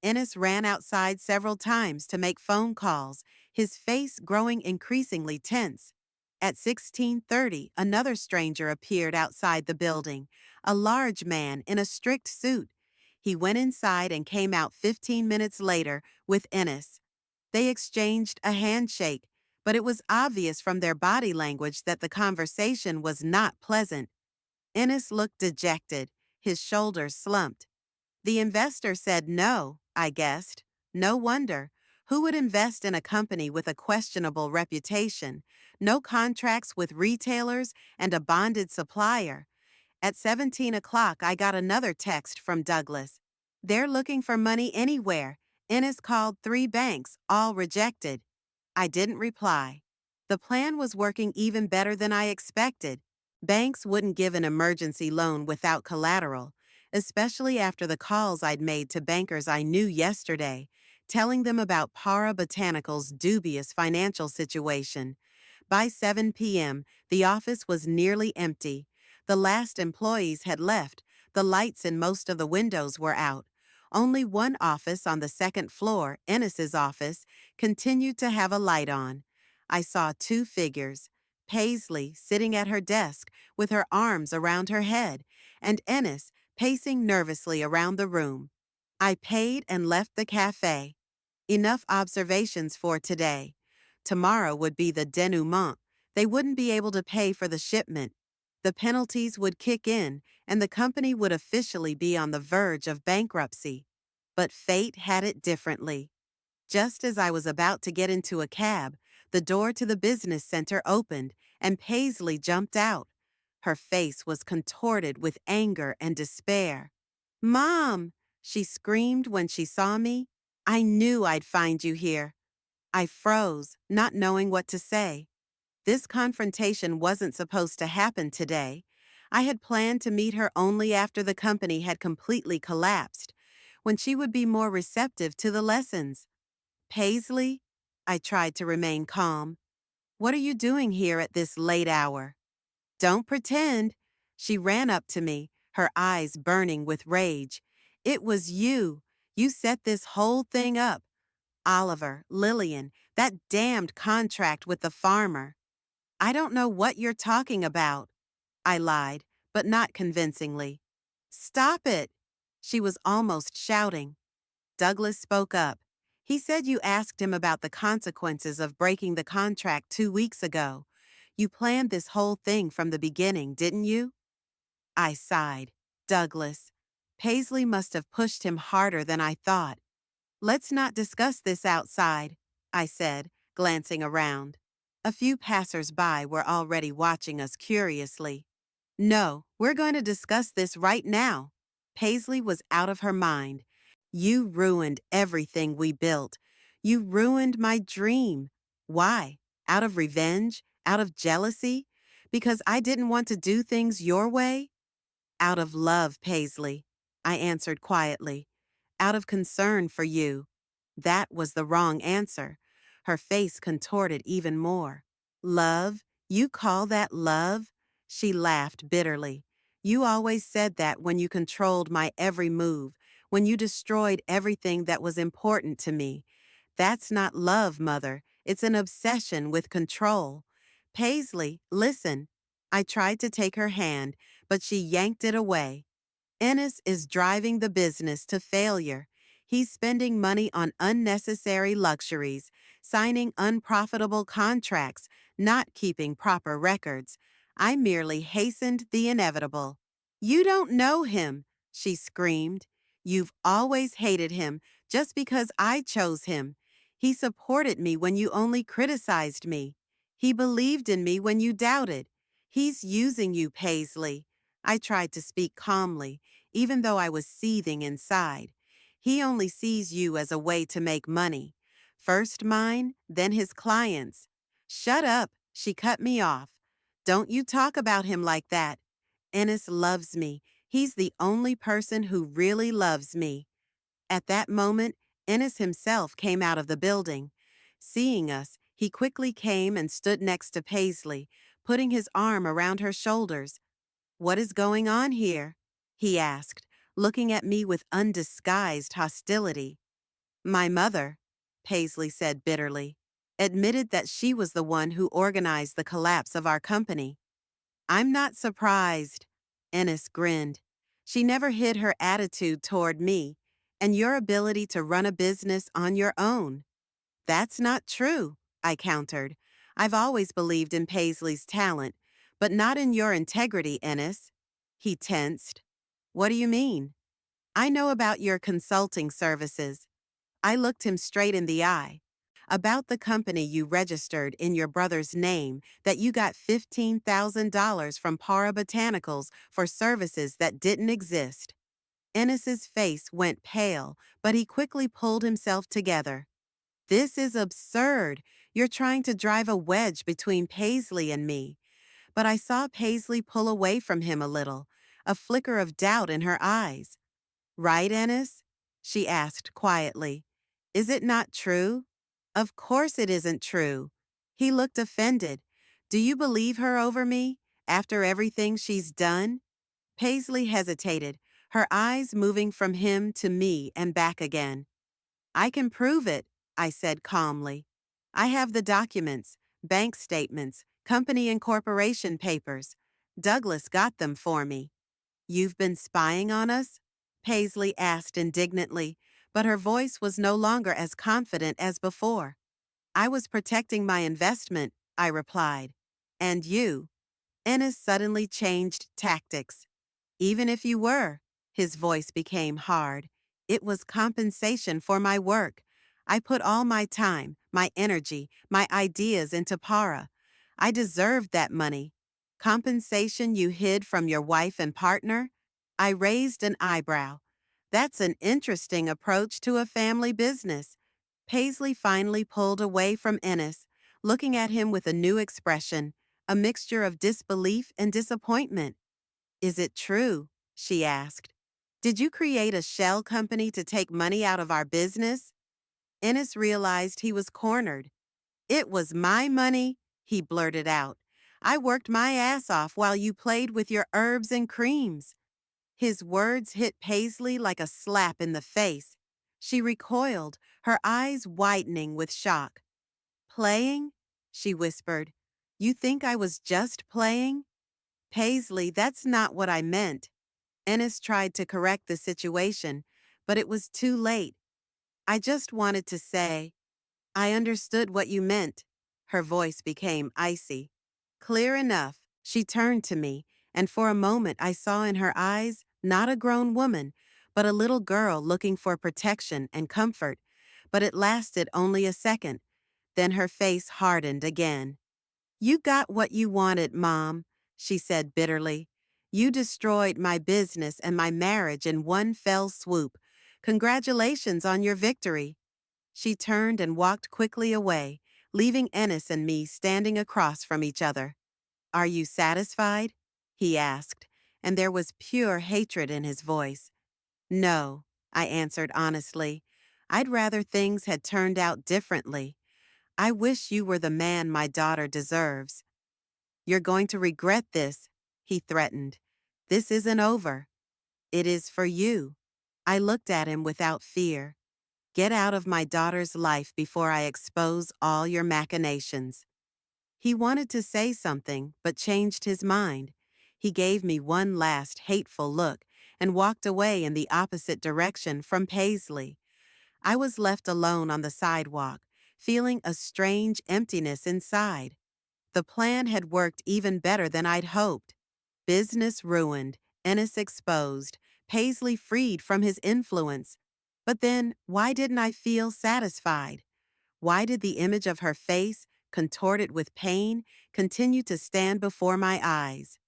[SPEAKER 1] Ennis ran outside several times to make phone calls, his face growing increasingly tense. At 16:30, another stranger appeared outside the building, a large man in a strict suit. He went inside and came out 15 minutes later with Ennis. They exchanged a handshake, but it was obvious from their body language that the conversation was not pleasant. Ennis looked dejected, his shoulders slumped. "The investor said no," I guessed. No wonder. Who would invest in a company with a questionable reputation, no contracts with retailers, and a bonded supplier? At 17 o'clock, I got another text from Douglas. They're looking for money anywhere. Ennis called 3 banks, all rejected. I didn't reply. The plan was working even better than I expected. Banks wouldn't give an emergency loan without collateral, especially after the calls I'd made to bankers I knew yesterday, telling them about Para Botanical's dubious financial situation. By 7 p.m., the office was nearly empty. The last employees had left. The lights in most of the windows were out. Only one office on the second floor, Ennis's office, continued to have a light on. I saw 2 figures, Paisley sitting at her desk with her arms around her head, and Ennis pacing nervously around the room. I paid and left the cafe. Enough observations for today. Tomorrow would be the denouement. They wouldn't be able to pay for the shipment. The penalties would kick in, and the company would officially be on the verge of bankruptcy. But fate had it differently. Just as I was about to get into a cab, the door to the business center opened, and Paisley jumped out. Her face was contorted with anger and despair. "Mom!" she screamed when she saw me. "I knew I'd find you here." I froze, not knowing what to say. This confrontation wasn't supposed to happen today. I had planned to meet her only after the company had completely collapsed, when she would be more receptive to the lessons. "Paisley?" I tried to remain calm. "What are you doing here at this late hour?" "Don't pretend." She ran up to me, her eyes burning with rage. "It was you. You set this whole thing up. Oliver, Lillian, that damned contract with the farmer." "I don't know what you're talking about." I lied, but not convincingly. "Stop it!" She was almost shouting. Douglas spoke up. "He said you asked him about the consequences of breaking the contract 2 weeks ago. You planned this whole thing from the beginning, didn't you?" I sighed. Douglas. Paisley must have pushed him harder than I thought. "Let's not discuss this outside," I said, glancing around. A few passers-by were already watching us curiously. "No, we're going to discuss this right now." Paisley was out of her mind. "You ruined everything we built. You ruined my dream." "Why? Out of revenge? Out of jealousy? Because I didn't want to do things your way?" "Out of love, Paisley," I answered quietly. "Out of concern for you." That was the wrong answer. Her face contorted even more. "Love? You call that love?" She laughed bitterly. "You always said that when you controlled my every move, when you destroyed everything that was important to me. That's not love, Mother. It's an obsession with control." "Paisley, listen." I tried to take her hand, but she yanked it away. "Ennis is driving the business to failure. He's spending money on unnecessary luxuries, signing unprofitable contracts, not keeping proper records. I merely hastened the inevitable." "You don't know him," she screamed. "You've always hated him just because I chose him. He supported me when you only criticized me. He believed in me when you doubted. He's using you, Paisley." I tried to speak calmly, even though I was seething inside. "He only sees you as a way to make money. First mine, then his clients." "Shut up," she cut me off. "Don't you talk about him like that. Ennis loves me. He's the only person who really loves me." At that moment, Ennis himself came out of the building. Seeing us, he quickly came and stood next to Paisley, putting his arm around her shoulders. "What is going on here?" he asked, looking at me with undisguised hostility. "My mother," Paisley said bitterly, "admitted that she was the one who organized the collapse of our company." "I'm not surprised." Ennis grinned. "She never hid her attitude toward me, and your ability to run a business on your own." "That's not true," I countered. "I've always believed in Paisley's talent, but not in your integrity, Ennis." He tensed. "What do you mean?" "I know about your consulting services. I looked him straight in the eye. About the company you registered in your brother's name that you got $15,000 from Para Botanicals for services that didn't exist. Ennis's face went pale, but he quickly pulled himself together. This is absurd. You're trying to drive a wedge between Paisley and me. But I saw Paisley pull away from him a little, a flicker of doubt in her eyes. Right, Ennis? She asked quietly. Is it not true? Of course it isn't true. He looked offended. Do you believe her over me, after everything she's done? Paisley hesitated, her eyes moving from him to me and back again. I can prove it, I said calmly. I have the documents, bank statements, company and corporation papers. Douglas got them for me. You've been spying on us? Paisley asked indignantly, but her voice was no longer as confident as before. I was protecting my investment, I replied. And you? Ennis suddenly changed tactics. Even if you were, his voice became hard. It was compensation for my work. I put all my time, my energy, my ideas into Para. I deserved that money. Compensation you hid from your wife and partner? I raised an eyebrow. That's an interesting approach to a family business. Paisley finally pulled away from Ennis, looking at him with a new expression, a mixture of disbelief and disappointment. Is it true? She asked. Did you create a shell company to take money out of our business? Ennis realized he was cornered. It was my money, he blurted out. I worked my ass off while you played with your herbs and creams. His words hit Paisley like a slap in the face. She recoiled, her eyes widening with shock. Playing? She whispered. You think I was just playing? Paisley, that's not what I meant. Ennis tried to correct the situation, but it was too late. I just wanted to say, I understood what you meant. Her voice became icy. Clear enough. She turned to me, and for a moment I saw in her eyes not a grown woman, but a little girl looking for protection and comfort. But it lasted only a second. Then her face hardened again. You got what you wanted, Mom, she said bitterly. You destroyed my business and my marriage in one fell swoop. Congratulations on your victory. She turned and walked quickly away, leaving Ennis and me standing across from each other. Are you satisfied? He asked, and there was pure hatred in his voice. No, I answered honestly. I'd rather things had turned out differently. I wish you were the man my daughter deserves. You're going to regret this, he threatened. This isn't over. It is for you. I looked at him without fear. Get out of my daughter's life before I expose all your machinations. He wanted to say something, but changed his mind. He gave me one last hateful look and walked away in the opposite direction from Paisley. I was left alone on the sidewalk, feeling a strange emptiness inside. The plan had worked even better than I'd hoped. Business ruined, Ennis exposed, Paisley freed from his influence. But then, why didn't I feel satisfied? Why did the image of her face, contorted with pain, continue to stand before my eyes?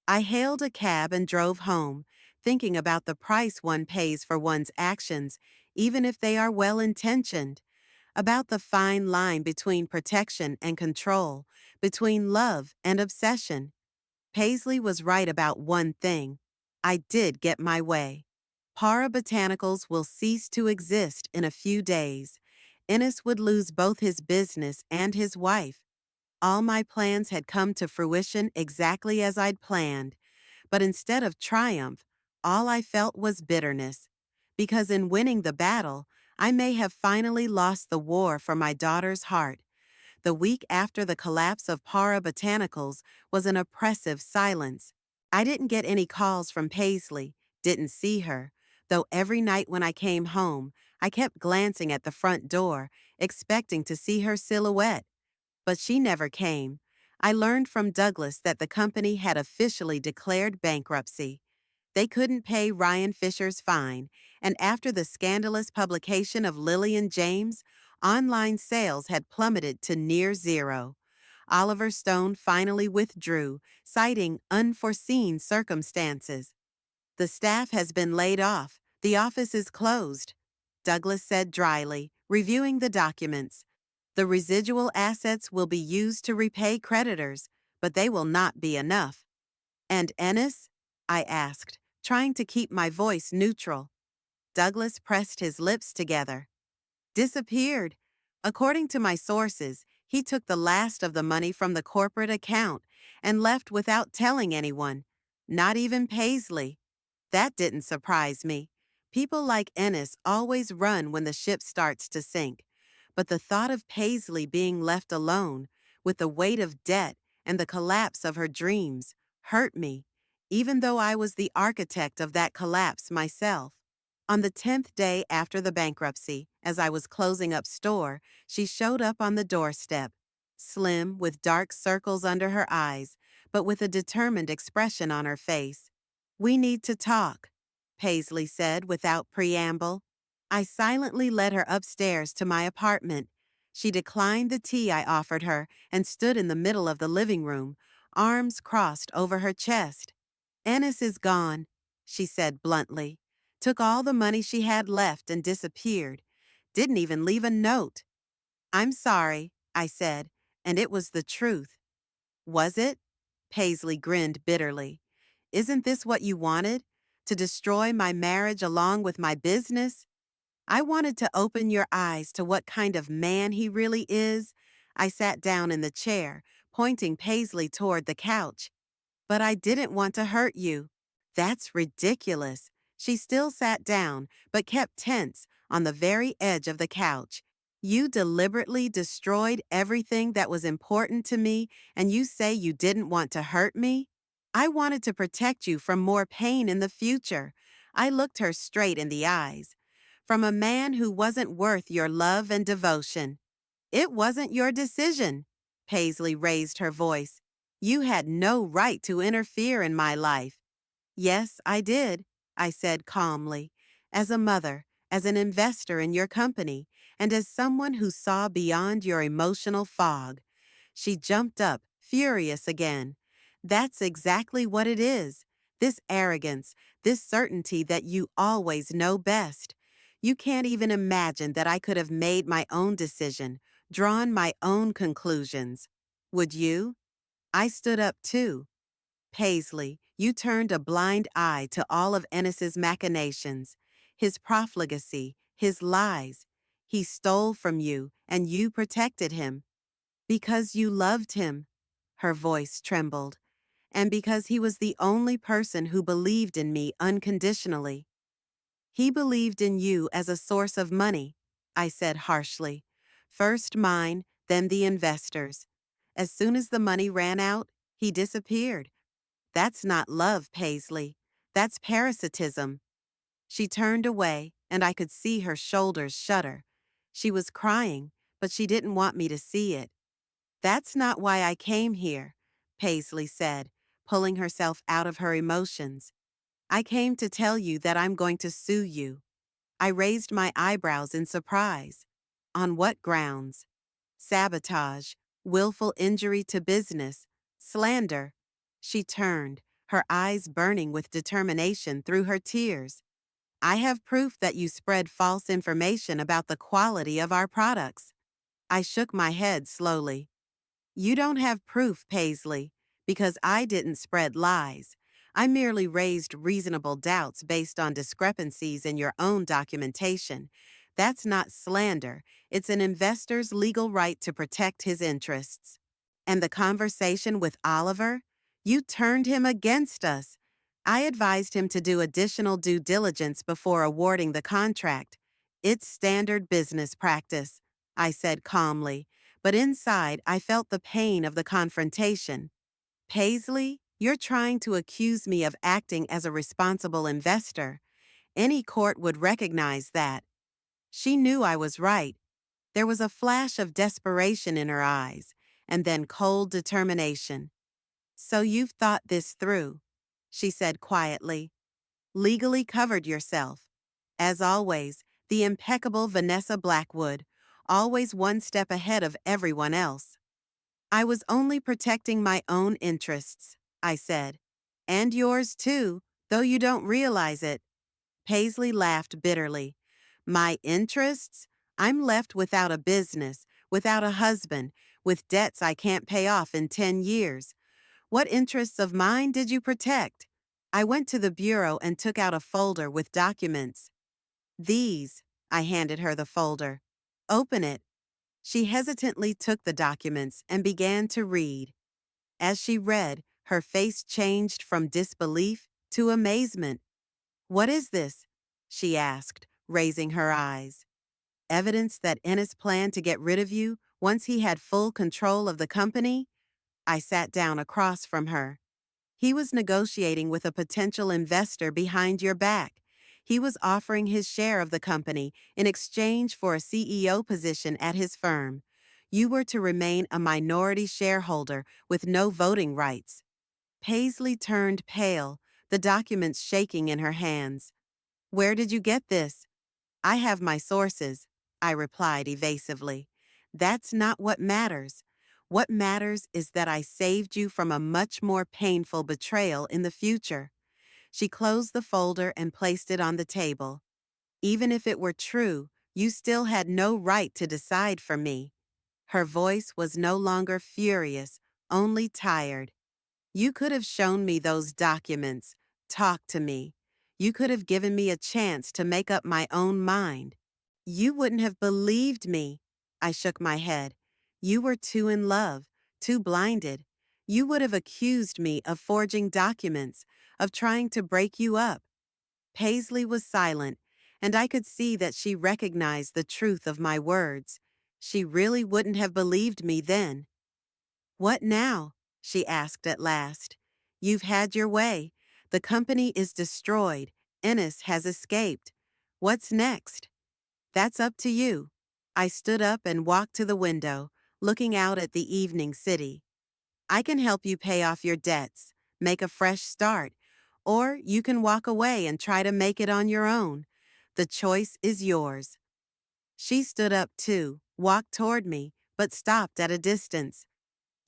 [SPEAKER 1] I hailed a cab and drove home, thinking about the price one pays for one's actions, even if they are well-intentioned, about the fine line between protection and control, between love and obsession. Paisley was right about one thing. I did get my way. Para Botanicals will cease to exist in a few days. Ennis would lose both his business and his wife. All my plans had come to fruition exactly as I'd planned, but instead of triumph, all I felt was bitterness. Because in winning the battle, I may have finally lost the war for my daughter's heart. The week after the collapse of Para Botanicals was an oppressive silence. I didn't get any calls from Paisley, didn't see her, though every night when I came home, I kept glancing at the front door, expecting to see her silhouette. But she never came. I learned from Douglas that the company had officially declared bankruptcy. They couldn't pay Ryan Fisher's fine, and after the scandalous publication of Lillian James, online sales had plummeted to near zero. Oliver Stone finally withdrew, citing unforeseen circumstances. The staff has been laid off. The office is closed, Douglas said dryly, reviewing the documents. The residual assets will be used to repay creditors, but they will not be enough. And Ennis? I asked, trying to keep my voice neutral. Douglas pressed his lips together. Disappeared. According to my sources, he took the last of the money from the corporate account and left without telling anyone, not even Paisley. That didn't surprise me. People like Ennis always run when the ship starts to sink. But the thought of Paisley being left alone, with the weight of debt and the collapse of her dreams, hurt me, even though I was the architect of that collapse myself. On the 10th day after the bankruptcy, as I was closing up store, she showed up on the doorstep, slim, with dark circles under her eyes, but with a determined expression on her face. "We need to talk," Paisley said without preamble. I silently led her upstairs to my apartment. She declined the tea I offered her and stood in the middle of the living room, arms crossed over her chest. "Ennis is gone," she said bluntly. "Took all the money she had left and disappeared. Didn't even leave a note." "I'm sorry," I said, and it was the truth. "Was it?" Paisley grinned bitterly. "Isn't this what you wanted? To destroy my marriage along with my business?" "I wanted to open your eyes to what kind of man he really is." I sat down in the chair, pointing Paisley toward the couch. "But I didn't want to hurt you." "That's ridiculous." She still sat down, but kept tense on the very edge of the couch. "You deliberately destroyed everything that was important to me, and you say you didn't want to hurt me?" "I wanted to protect you from more pain in the future." I looked her straight in the eyes. "From a man who wasn't worth your love and devotion." "It wasn't your decision." Paisley raised her voice. "You had no right to interfere in my life." "Yes, I did," I said calmly. "As a mother, as an investor in your company, and as someone who saw beyond your emotional fog." She jumped up, furious again. "That's exactly what it is. This arrogance, this certainty that you always know best. You can't even imagine that I could have made my own decision, drawn my own conclusions. Would you?" I stood up too. "Paisley, you turned a blind eye to all of Ennis's machinations, his profligacy, his lies. He stole from you, and you protected him. Because you loved him." Her voice trembled. "And because he was the only person who believed in me unconditionally." "He believed in you as a source of money," I said harshly. "First mine, then the investors'. As soon as the money ran out, he disappeared. That's not love, Paisley. That's parasitism." She turned away, and I could see her shoulders shudder. She was crying, but she didn't want me to see it. "That's not why I came here," Paisley said, pulling herself out of her emotions. "I came to tell you that I'm going to sue you." I raised my eyebrows in surprise. "On what grounds?" "Sabotage, willful injury to business, slander." She turned, her eyes burning with determination through her tears. "I have proof that you spread false information about the quality of our products." I shook my head slowly. "You don't have proof, Paisley, because I didn't spread lies. I merely raised reasonable doubts based on discrepancies in your own documentation. That's not slander. It's an investor's legal right to protect his interests." "And the conversation with Oliver? You turned him against us." "I advised him to do additional due diligence before awarding the contract. It's standard business practice," I said calmly, but inside I felt the pain of the confrontation. "Paisley, you're trying to accuse me of acting as a responsible investor. Any court would recognize that." She knew I was right. There was a flash of desperation in her eyes, and then cold determination. "So you've thought this through," she said quietly. legally covered yourself. As always, the impeccable Vanessa Blackwood, always one step ahead of everyone else. I was only protecting my own interests, I said. And yours too, though you don't realize it. Paisley laughed bitterly. My interests? I'm left without a business, without a husband, with debts I can't pay off in 10 years. What interests of mine did you protect? I went to the bureau and took out a folder with documents. These, I handed her the folder. Open it. She hesitantly took the documents and began to read. As she read, her face changed from disbelief to amazement. What is this? She asked, raising her eyes. Evidence that Ennis planned to get rid of you once he had full control of the company? I sat down across from her. He was negotiating with a potential investor behind your back. He was offering his share of the company in exchange for a CEO position at his firm. You were to remain a minority shareholder with no voting rights. Paisley turned pale, the documents shaking in her hands. Where did you get this? I have my sources, I replied evasively. That's not what matters. What matters is that I saved you from a much more painful betrayal in the future. She closed the folder and placed it on the table. Even if it were true, you still had no right to decide for me. Her voice was no longer furious, only tired. You could have shown me those documents, talked to me. You could have given me a chance to make up my own mind. You wouldn't have believed me. I shook my head. You were too in love, too blinded. You would have accused me of forging documents, of trying to break you up. Paisley was silent, and I could see that she recognized the truth of my words. She really wouldn't have believed me then. What now? She asked at last. You've had your way. The company is destroyed. Ennis has escaped. What's next? That's up to you. I stood up and walked to the window, looking out at the evening city. I can help you pay off your debts, make a fresh start, or you can walk away and try to make it on your own. The choice is yours. She stood up too, walked toward me, but stopped at a distance.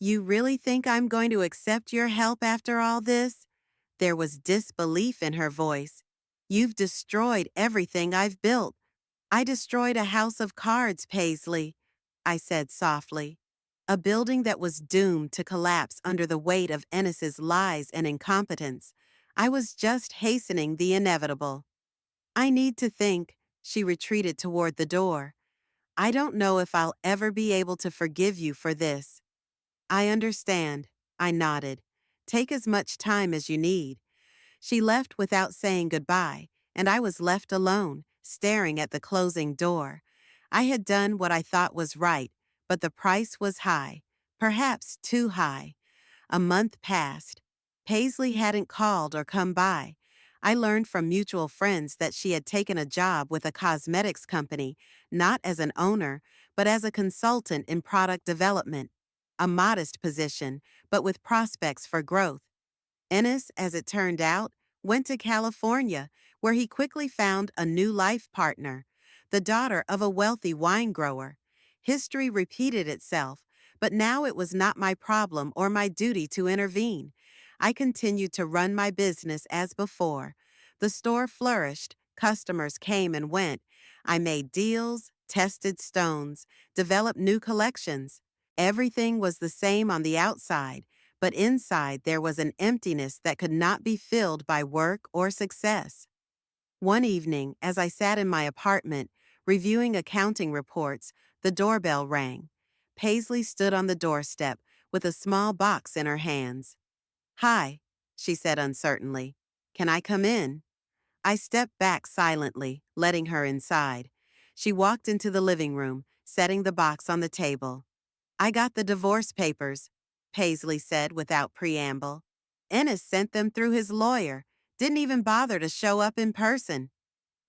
[SPEAKER 1] You really think I'm going to accept your help after all this? There was disbelief in her voice. You've destroyed everything I've built. I destroyed a house of cards, Paisley, I said softly. A building that was doomed to collapse under the weight of Ennis's lies and incompetence. I was just hastening the inevitable. I need to think, she retreated toward the door. I don't know if I'll ever be able to forgive you for this. I understand, I nodded. Take as much time as you need. She left without saying goodbye, and I was left alone, staring at the closing door. I had done what I thought was right, but the price was high, perhaps too high. A month passed. Paisley hadn't called or come by. I learned from mutual friends that she had taken a job with a cosmetics company, not as an owner, but as a consultant in product development. A modest position, but with prospects for growth. Ennis, as it turned out, went to California, where he quickly found a new life partner, the daughter of a wealthy wine grower. History repeated itself, but now it was not my problem or my duty to intervene. I continued to run my business as before. The store flourished, customers came and went. I made deals, tested stones, developed new collections. Everything was the same on the outside, but inside there was an emptiness that could not be filled by work or success. One evening, as I sat in my apartment, reviewing accounting reports, the doorbell rang. Paisley stood on the doorstep with a small box in her hands. Hi, she said uncertainly. Can I come in? I stepped back silently, letting her inside. She walked into the living room, setting the box on the table. I got the divorce papers, Paisley said without preamble. Ennis sent them through his lawyer, didn't even bother to show up in person.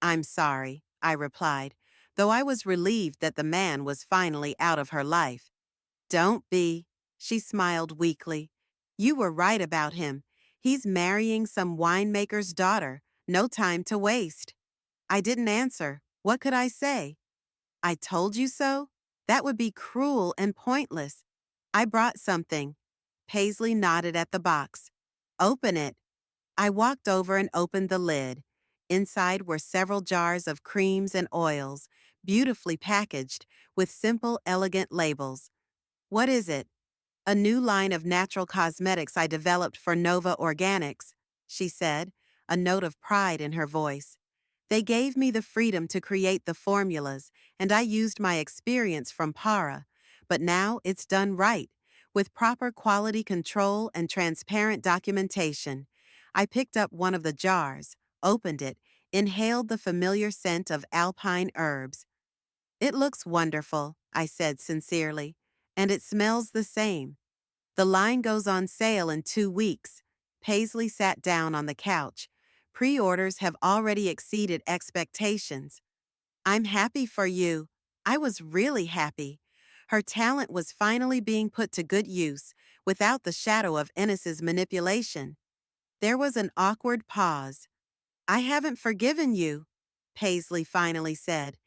[SPEAKER 1] I'm sorry, I replied, though I was relieved that the man was finally out of her life. Don't be, she smiled weakly. You were right about him. He's marrying some winemaker's daughter, No time to waste. I didn't answer. What could I say? I told you so? That would be cruel and pointless. I brought something. Paisley nodded at the box. Open it. I walked over and opened the lid. Inside were several jars of creams and oils, beautifully packaged, with simple, elegant labels. What is it? A new line of natural cosmetics I developed for Nova Organics, she said, a note of pride in her voice. They gave me the freedom to create the formulas, and I used my experience from Para. But now it's done right, with proper quality control and transparent documentation. I picked up one of the jars, opened it, inhaled the familiar scent of alpine herbs. It looks wonderful, I said sincerely, and it smells the same. The line goes on sale in 2 weeks. Paisley sat down on the couch. Pre-orders have already exceeded expectations. I'm happy for you. I was really happy. Her talent was finally being put to good use, without the shadow of Ennis's manipulation. There was an awkward pause. I haven't forgiven you, Paisley finally said.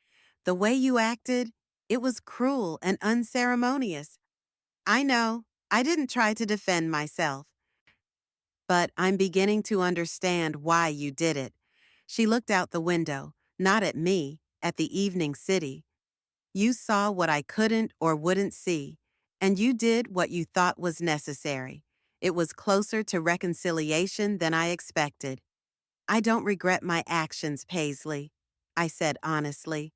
[SPEAKER 1] The way you acted, it was cruel and unceremonious. I know, I didn't try to defend myself. But I'm beginning to understand why you did it. She looked out the window, not at me, at the evening city. You saw what I couldn't or wouldn't see, and you did what you thought was necessary. It was closer to reconciliation than I expected. I don't regret my actions, Paisley, I said honestly,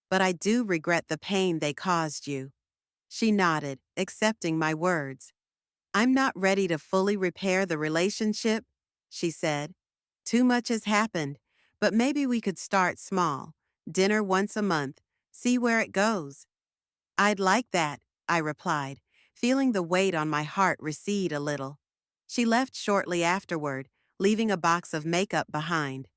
[SPEAKER 1] but I do regret the pain they caused you. She nodded, accepting my words. I'm not ready to fully repair the relationship, she said. Too much has happened, but maybe we could start small. Dinner once a month, see where it goes. I'd like that, I replied, feeling the weight on my heart recede a little. She left shortly afterward, leaving a box of makeup behind.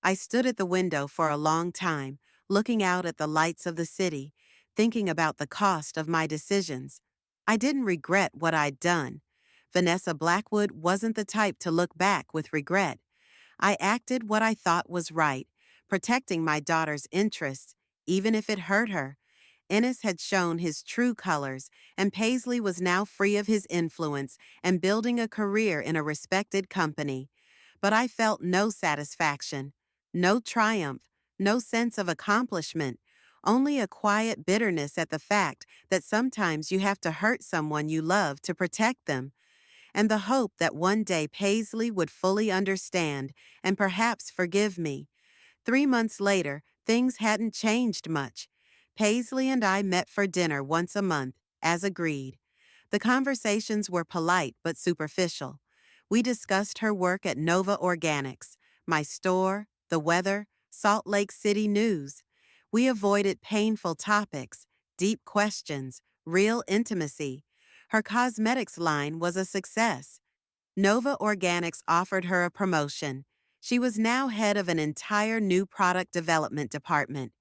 [SPEAKER 1] I stood at the window for a long time, looking out at the lights of the city, thinking about the cost of my decisions. I didn't regret what I'd done. Vanessa Blackwood wasn't the type to look back with regret. I acted what I thought was right, protecting my daughter's interests, even if it hurt her. Ennis had shown his true colors, and Paisley was now free of his influence and building a career in a respected company. But I felt no satisfaction, no triumph, no sense of accomplishment, only a quiet bitterness at the fact that sometimes you have to hurt someone you love to protect them, and the hope that one day Paisley would fully understand and perhaps forgive me. 3 months later, things hadn't changed much. Paisley and I met for dinner once a month, as agreed. The conversations were polite but superficial. We discussed her work at Nova Organics, my store, the weather, Salt Lake City news. We avoided painful topics, deep questions, real intimacy. Her cosmetics line was a success. Nova Organics offered her a promotion. She was now head of an entire new product development department.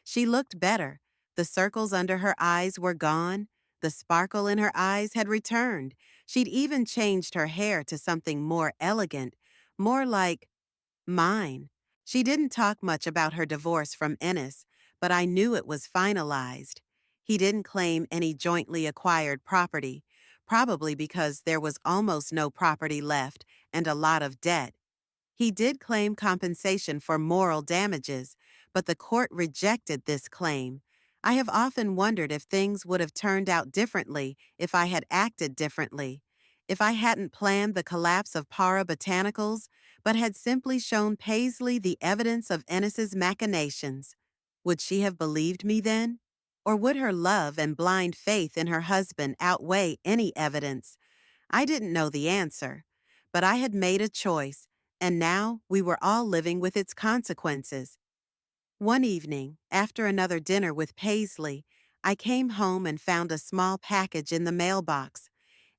[SPEAKER 1] She looked better. The circles under her eyes were gone. The sparkle in her eyes had returned. She'd even changed her hair to something more elegant, more like mine. She didn't talk much about her divorce from Ennis, but I knew it was finalized. He didn't claim any jointly acquired property, probably because there was almost no property left and a lot of debt. He did claim compensation for moral damages, but the court rejected this claim. I have often wondered if things would have turned out differently if I had acted differently. If I hadn't planned the collapse of Para Botanicals, but had simply shown Paisley the evidence of Ennis's machinations. Would she have believed me then? Or would her love and blind faith in her husband outweigh any evidence? I didn't know the answer, but I had made a choice, and now we were all living with its consequences. One evening, after another dinner with Paisley, I came home and found a small package in the mailbox.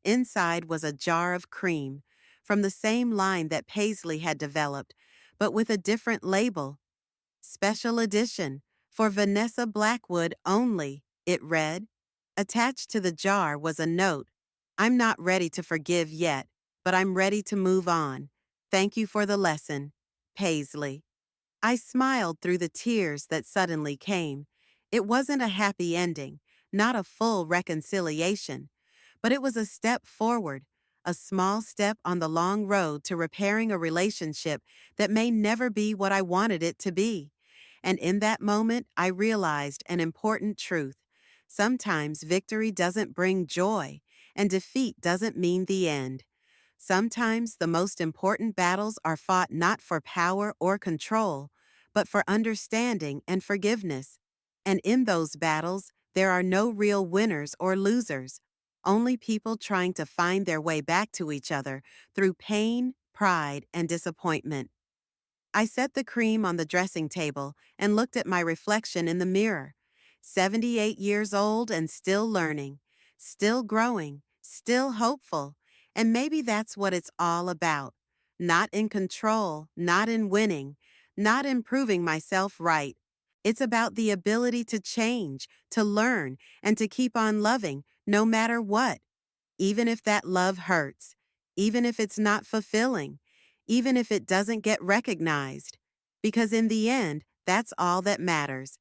[SPEAKER 1] Inside was a jar of cream, from the same line that Paisley had developed, but with a different label. Special edition, for Vanessa Blackwood only, it read. Attached to the jar was a note. I'm not ready to forgive yet, but I'm ready to move on. Thank you for the lesson, Paisley. I smiled through the tears that suddenly came. It wasn't a happy ending, not a full reconciliation, but it was a step forward, a small step on the long road to repairing a relationship that may never be what I wanted it to be. And in that moment, I realized an important truth. Sometimes victory doesn't bring joy, and defeat doesn't mean the end. Sometimes the most important battles are fought not for power or control, but for understanding and forgiveness. And in those battles, there are no real winners or losers, only people trying to find their way back to each other through pain, pride, and disappointment. I set the cream on the dressing table and looked at my reflection in the mirror. 78 years old and still learning, still growing, still hopeful. And maybe that's what it's all about. Not in control, not in winning, not in proving myself right. It's about the ability to change, to learn, and to keep on loving no matter what. Even if that love hurts, even if it's not fulfilling, even if it doesn't get recognized. Because in the end, that's all that matters.